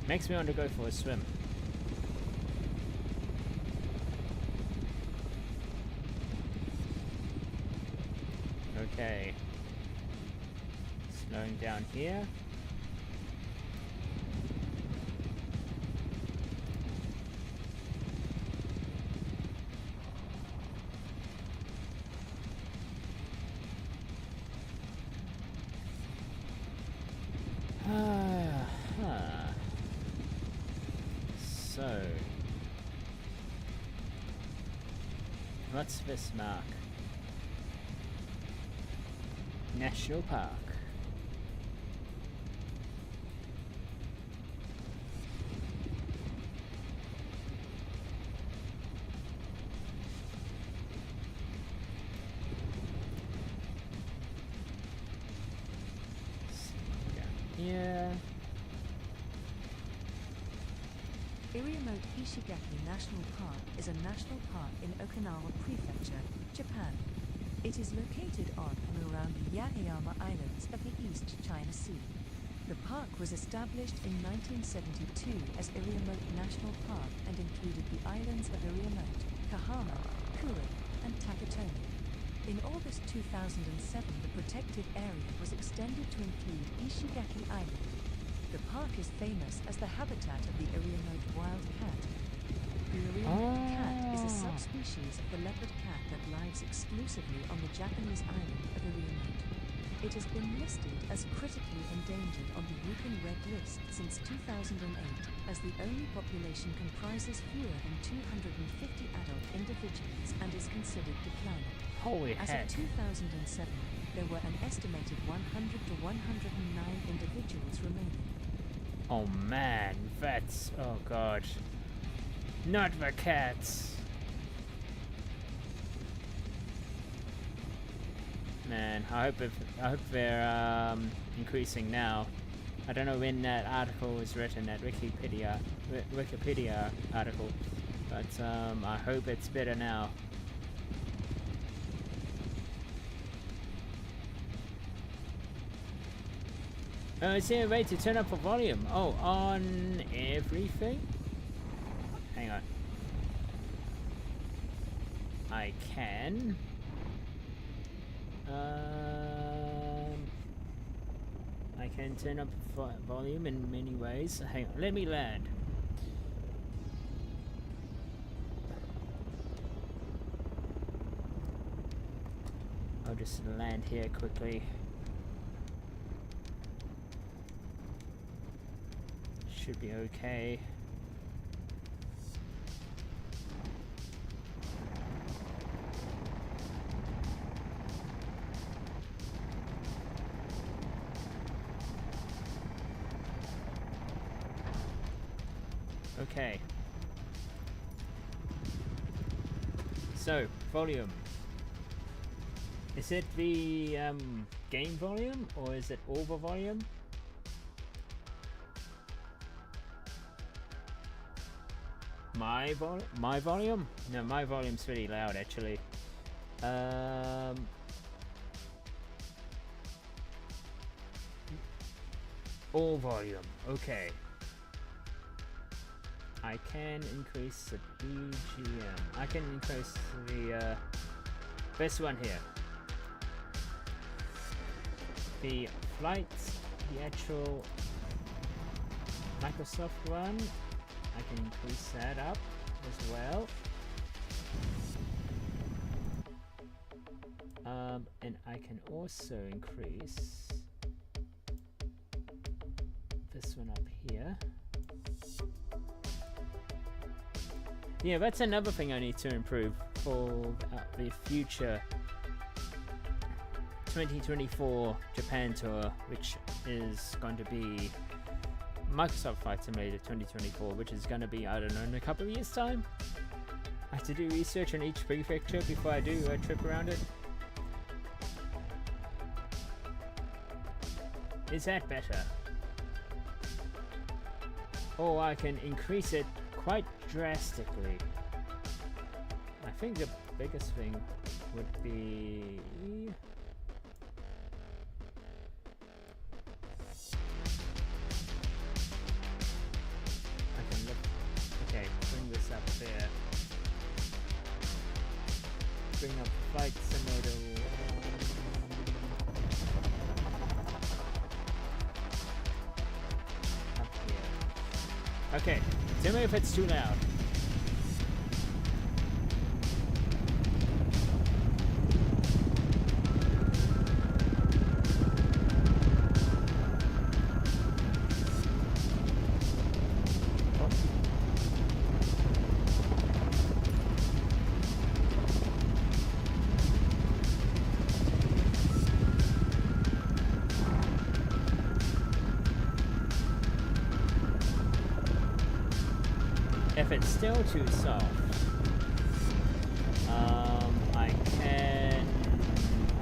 Makes me want to go for a swim. Okay. Slowing down here. So, what's this mark? National Park. Here. Iriomote Ishigaki National Park is a national park in Okinawa Prefecture, Japan. It is located on and around the Yareyama Islands of the East China Sea. The park was established in 1972 as Iriomote National Park and included the islands of Iriomote, Kahama, Kure, and Takatomi. In August 2007, the protected area was extended to include Ishigaki Island. The park is famous as the habitat of the Iriomote wild cat. The Iriomote cat is a subspecies of the leopard cat that lives exclusively on the Japanese island of Iriomote. It has been listed as critically endangered on the Yukon Red List since 2008, as the only population comprises fewer than 250 adult individuals and is considered declining. Holy As heck. of 2007, there were an estimated 100 to 109 individuals remaining. Oh man, that's... oh god. Not the cats. Man, I hope they're increasing now. I don't know when that article was written, that Wikipedia article, but I hope it's better now. Oh, is there a way to turn up the volume? Oh, on everything? Hang on. I can. I can turn up volume in many ways. Hang on, let me land. I'll just land here quickly. Should be okay. Okay. So, volume. Is it the game volume or is it over volume? My volume? No, my volume's pretty loud actually. All volume. Okay. I can increase the BGM. I can increase the this one here. The flights, the actual Microsoft one. I can increase that up as well. And I can also increase this one up here. Yeah, that's another thing I need to improve for the future 2024 Japan tour, which is going to be Microsoft Flight Simulator 2024, which is going to be, I don't know, in a couple of years' time. I have to do research on each prefecture before I do a trip around it. Is that better? Or I can increase it quite drastically. I think the biggest thing would be... I can look... Okay, bring this up there. Bring up Flight Simulator. Up here. Okay, tell me if it's too loud. If it's still too soft, I can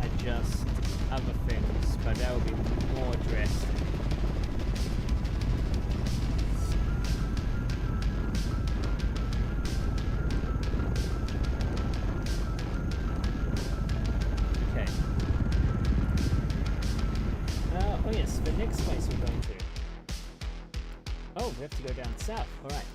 adjust other things, but that will be more drastic. Okay. Oh yes, the next place we're going to. Oh, we have to go down south. All right.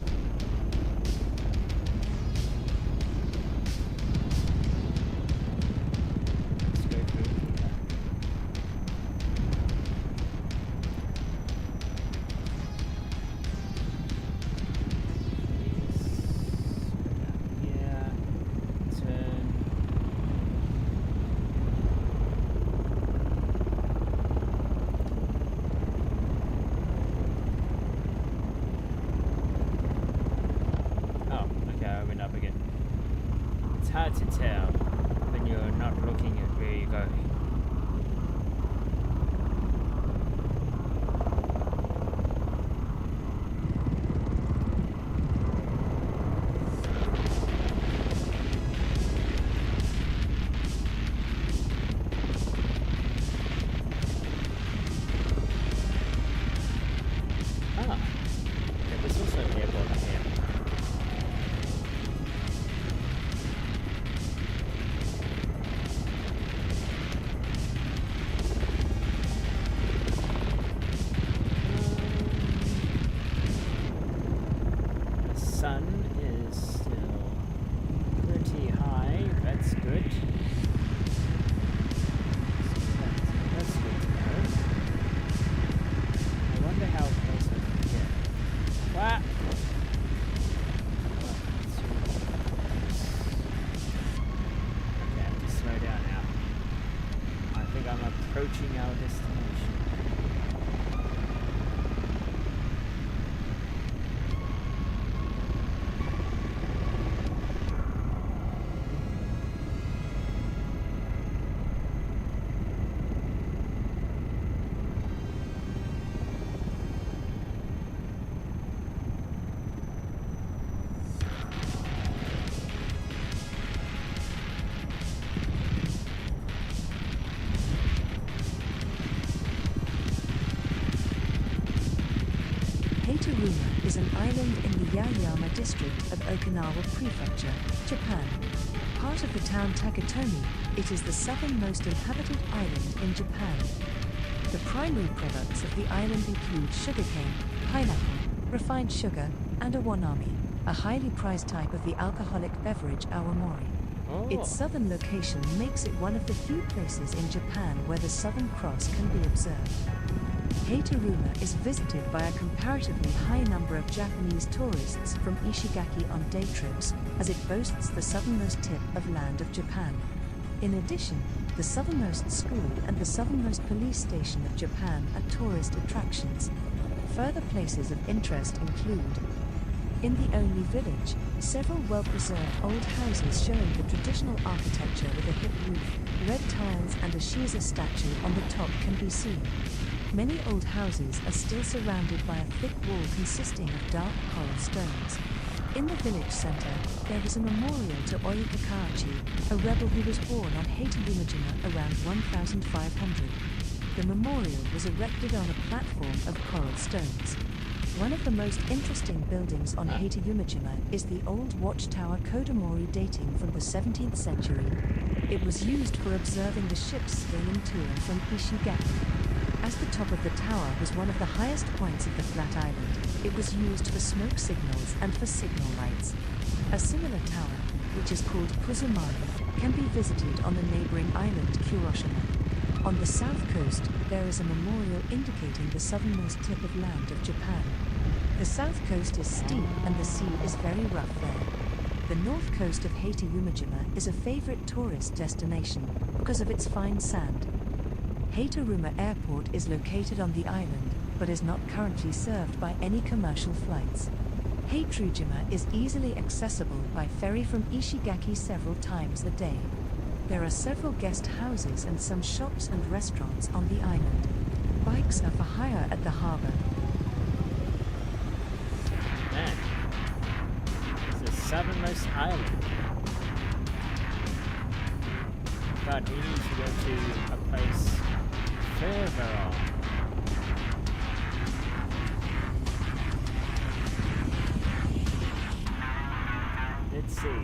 Hard to tell when you're not looking at where you're going. Ah, there was also an airport here. Sun is still pretty high. That's good. That's good to know. I wonder how close I can get. What? Okay, I have to slow down now. I think I'm approaching our destination. Hateruma is an island in the Yaeyama district of Okinawa Prefecture, Japan. Part of the town Takatomi, it is the southernmost inhabited island in Japan. The primary products of the island include sugarcane, pineapple, refined sugar, and awanami, a highly prized type of the alcoholic beverage awamori. Oh. Its southern location makes it one of the few places in Japan where the Southern Cross can be observed. Hateruma is visited by a comparatively high number of Japanese tourists from Ishigaki on day trips, as it boasts the southernmost tip of land of Japan. In addition, the southernmost school and the southernmost police station of Japan are tourist attractions. Further places of interest include: in the Only village, several well-preserved old houses showing the traditional architecture with a hip roof, red tiles and a Shiza statue on the top can be seen. Many old houses are still surrounded by a thick wall consisting of dark coral stones. In the village center, there is a memorial to Oi Kakachi, a rebel who was born on Hateruma around 1500. The memorial was erected on a platform of coral stones. One of the most interesting buildings on Hateruma is the old watchtower Kodamori dating from the 17th century. It was used for observing the ships sailing to and from Ishigaki. As the top of the tower was one of the highest points of the flat island, it was used for smoke signals and for signal lights. A similar tower, which is called Kuzumari, can be visited on the neighboring island Kuroshima. On the south coast, there is a memorial indicating the southernmost tip of land of Japan. The south coast is steep and the sea is very rough there. The north coast of Hateruma is a favorite tourist destination because of its fine sand. Hateruma Airport is located on the island, but is not currently served by any commercial flights. Hateruma is easily accessible by ferry from Ishigaki several times a day. There are several guest houses and some shops and restaurants on the island. Bikes are for hire at the harbor. Man, it's the southernmost island. But we need to go to a place further on. Let's see.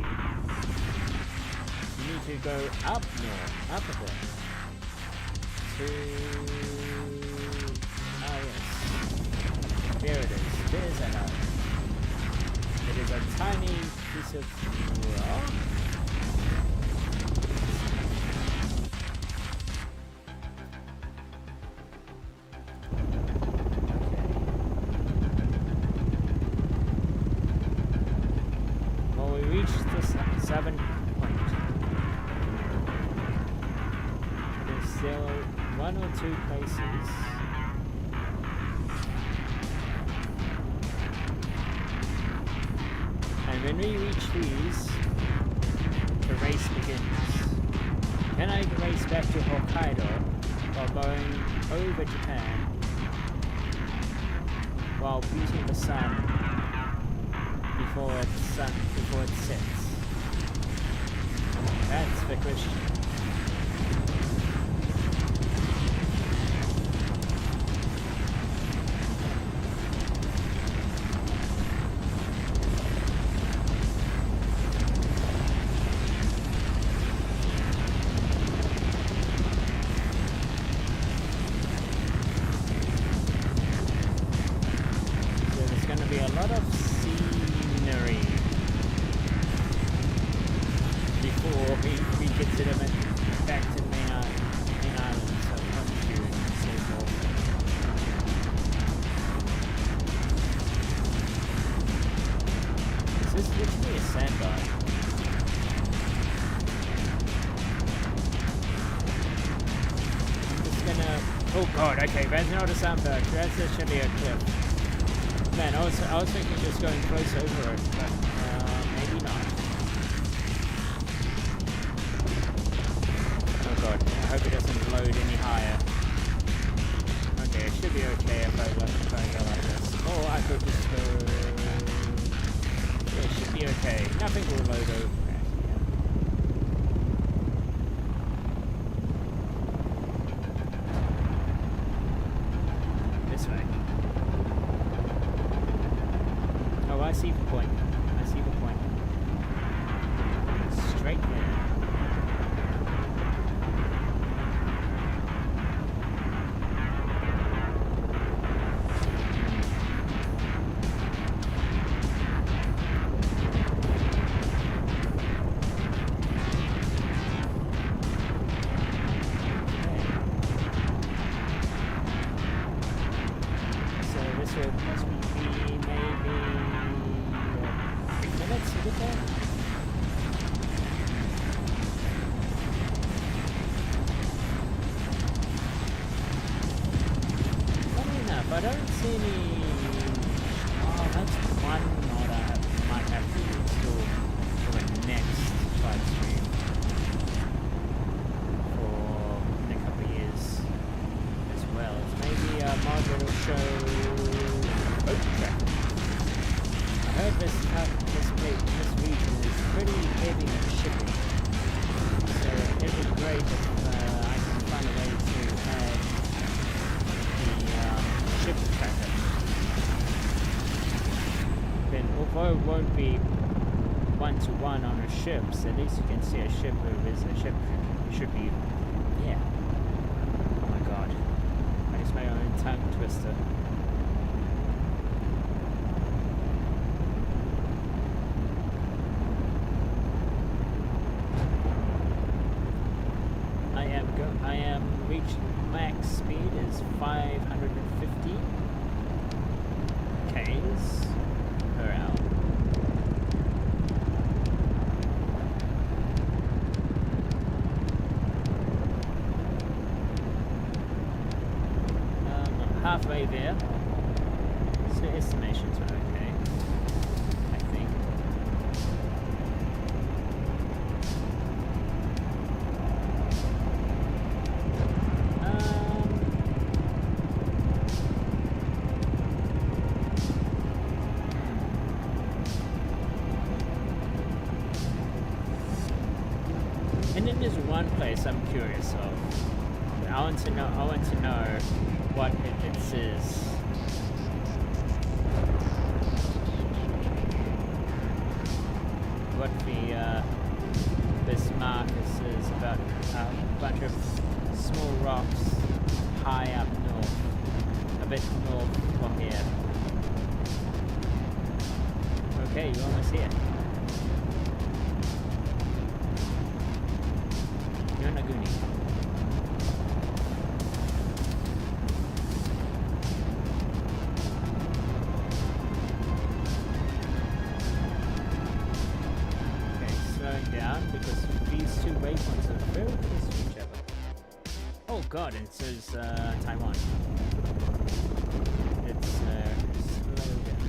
We need to go up north, up a bit. Oh yes. There it is. There's an island. It is a tiny piece of rock. Southern point. There's still one or two places. And when we reach these, the race begins. Then I race back to Hokkaido while going over Japan while beating the sun before it sets. That's the question. So there's going to be a lot of scenery before we get to the back to the main island, so Honshu and so forth. This is literally a sandbar. I'm just gonna... Oh god, okay, that's not a sandbar, that's actually a cliff. Man, I was thinking just going close over it, but maybe not. I hope it doesn't load any higher. Okay, it should be okay if I go like this. Or I could just go... Yeah, it should be okay. Nothing will load over it. This way. Oh, I see the point. I see the point. Straight there. should possibly be maybe 3 minutes to get there. Funny enough, I don't see any. Oh, that's one mod I might have to install for the next fight stream for in a couple of years as well. Maybe a mod that will show road traffic. I heard this region is pretty heavy on shipping, so it would be great if I can find a way to add the ship tracker. Then, although it won't be one-to-one on a ship, so at least you can see a ship where is a ship. It should be, yeah. Oh my god, I just made my own tongue twister. I am reaching max speed is 550 k's per hour. I'm halfway there, so estimations are okay, I think. And then there's one place I'm curious of. I want to know what it says. What this marker says about a bunch of small rocks high up north, a bit north from here. Okay, you're almost here. You're Naguni. Okay, slowing down because these two waypoints are very close to each other. Oh god, it says Taiwan. It's slow down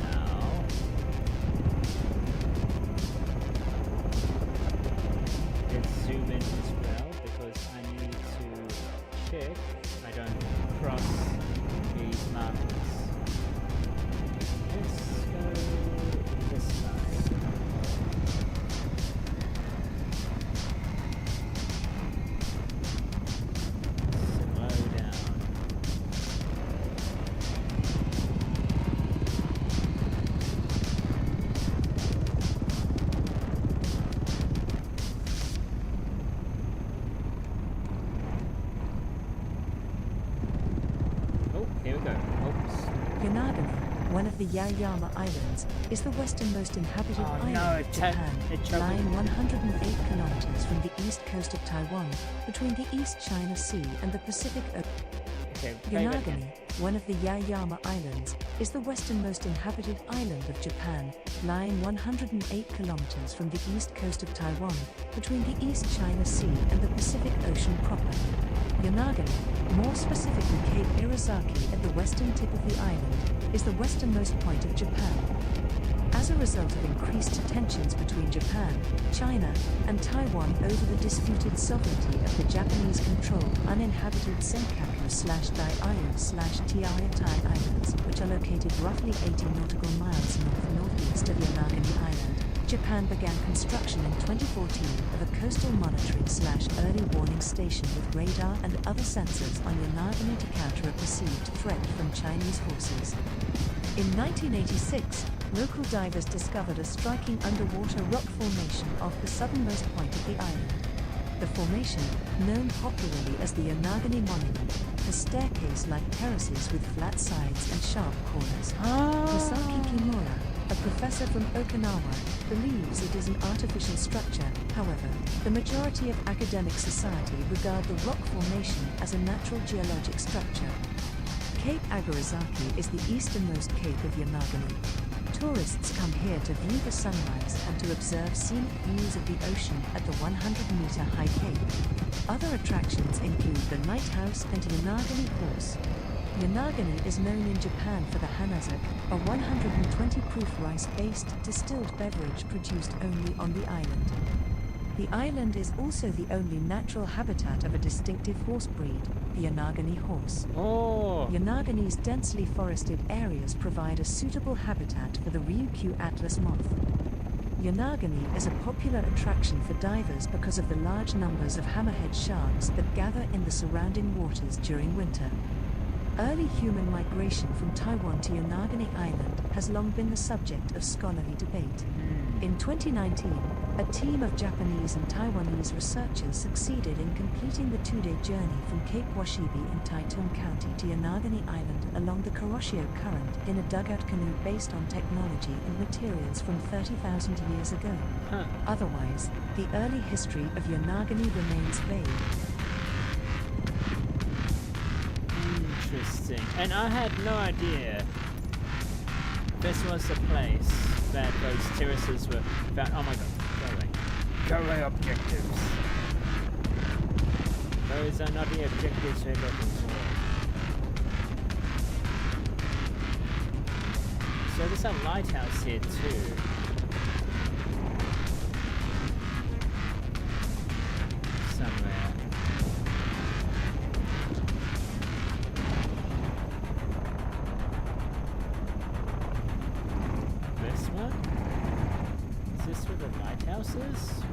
now. Let's zoom in as well because I need to check I don't cross these markers. Let's go this side. Slow down. Oh, here we go. Oops. Yanagami, one of the Yaeyama Islands, is the westernmost inhabited island of Japan, lying 108 kilometers from the east coast of Taiwan, between the East China Sea and the Pacific Ocean. Okay, Yanagami, one of the Yaeyama Islands, is the westernmost inhabited island of Japan, lying 108 kilometers from the east coast of Taiwan, between the East China Sea and the Pacific Ocean proper. Yanagami, more specifically Cape Irizaki at the western tip of the island, is the westernmost point of Japan. As a result of increased tensions between Japan, China, and Taiwan over the disputed sovereignty of the Japanese-controlled uninhabited Senkaku/Daiyo/Tiayatai Islands, which are located roughly 80 nautical miles north-northeast of Yanagami Island, Japan began construction in 2014 of a coastal monitoring/early warning station with radar and other sensors on Yanagami to counter a perceived threat from Chinese forces. In 1986, local divers discovered a striking underwater rock formation off the southernmost point of the island. The formation, known popularly as the Yanagami Monument, has staircase-like terraces with flat sides and sharp corners. Masaki Kimura, a professor from Okinawa, believes it is an artificial structure. However, the majority of academic society regard the rock formation as a natural geologic structure. Cape Agarizaki is the easternmost cape of Yonaguni. Tourists come here to view the sunrise and to observe scenic views of the ocean at the 100-meter high cape. Other attractions include the lighthouse and Yonaguni horse. Yonaguni is known in Japan for the hanazak, a 120-proof rice-based distilled beverage produced only on the island. The island is also the only natural habitat of a distinctive horse breed, the Yonaguni horse. Oh! Yonaguni's densely forested areas provide a suitable habitat for the Ryukyu atlas moth. Yonaguni is a popular attraction for divers because of the large numbers of hammerhead sharks that gather in the surrounding waters during winter. Early human migration from Taiwan to Yonaguni Island has long been the subject of scholarly debate. In 2019, a team of Japanese and Taiwanese researchers succeeded in completing the two-day journey from Cape Washibi in Taitung County to Yonaguni Island along the Kuroshio Current in a dugout canoe based on technology and materials from 30,000 years ago. Otherwise, the early history of Yonaguni remains vague. Interesting. And I had no idea this was the place that those terraces were found. Oh my god, go away. Go away, objectives. Those are not the objectives we're looking for. So there's a lighthouse here too. Somewhere.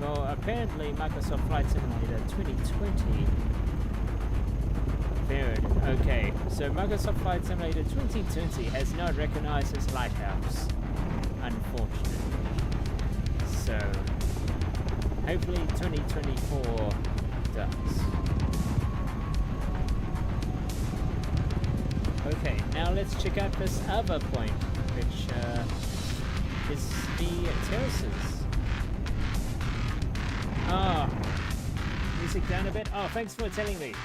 Well, apparently Microsoft Flight Simulator 2020 varied. Okay, so Microsoft Flight Simulator 2020 has not recognized this lighthouse, unfortunately. So, hopefully 2024 does. Okay, now let's check out this other point, which is the terraces. Ah, music down a bit. Oh, thanks for telling me.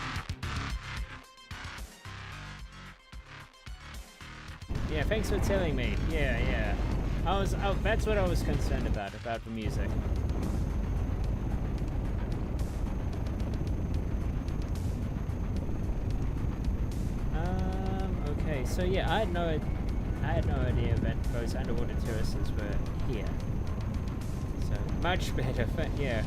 Yeah, thanks for telling me. Yeah. That's what I was concerned about the music. Okay, so yeah, I had no idea that those underwater terraces were here. So much better, yeah.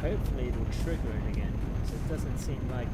Hopefully it'll trigger it again, because it doesn't seem like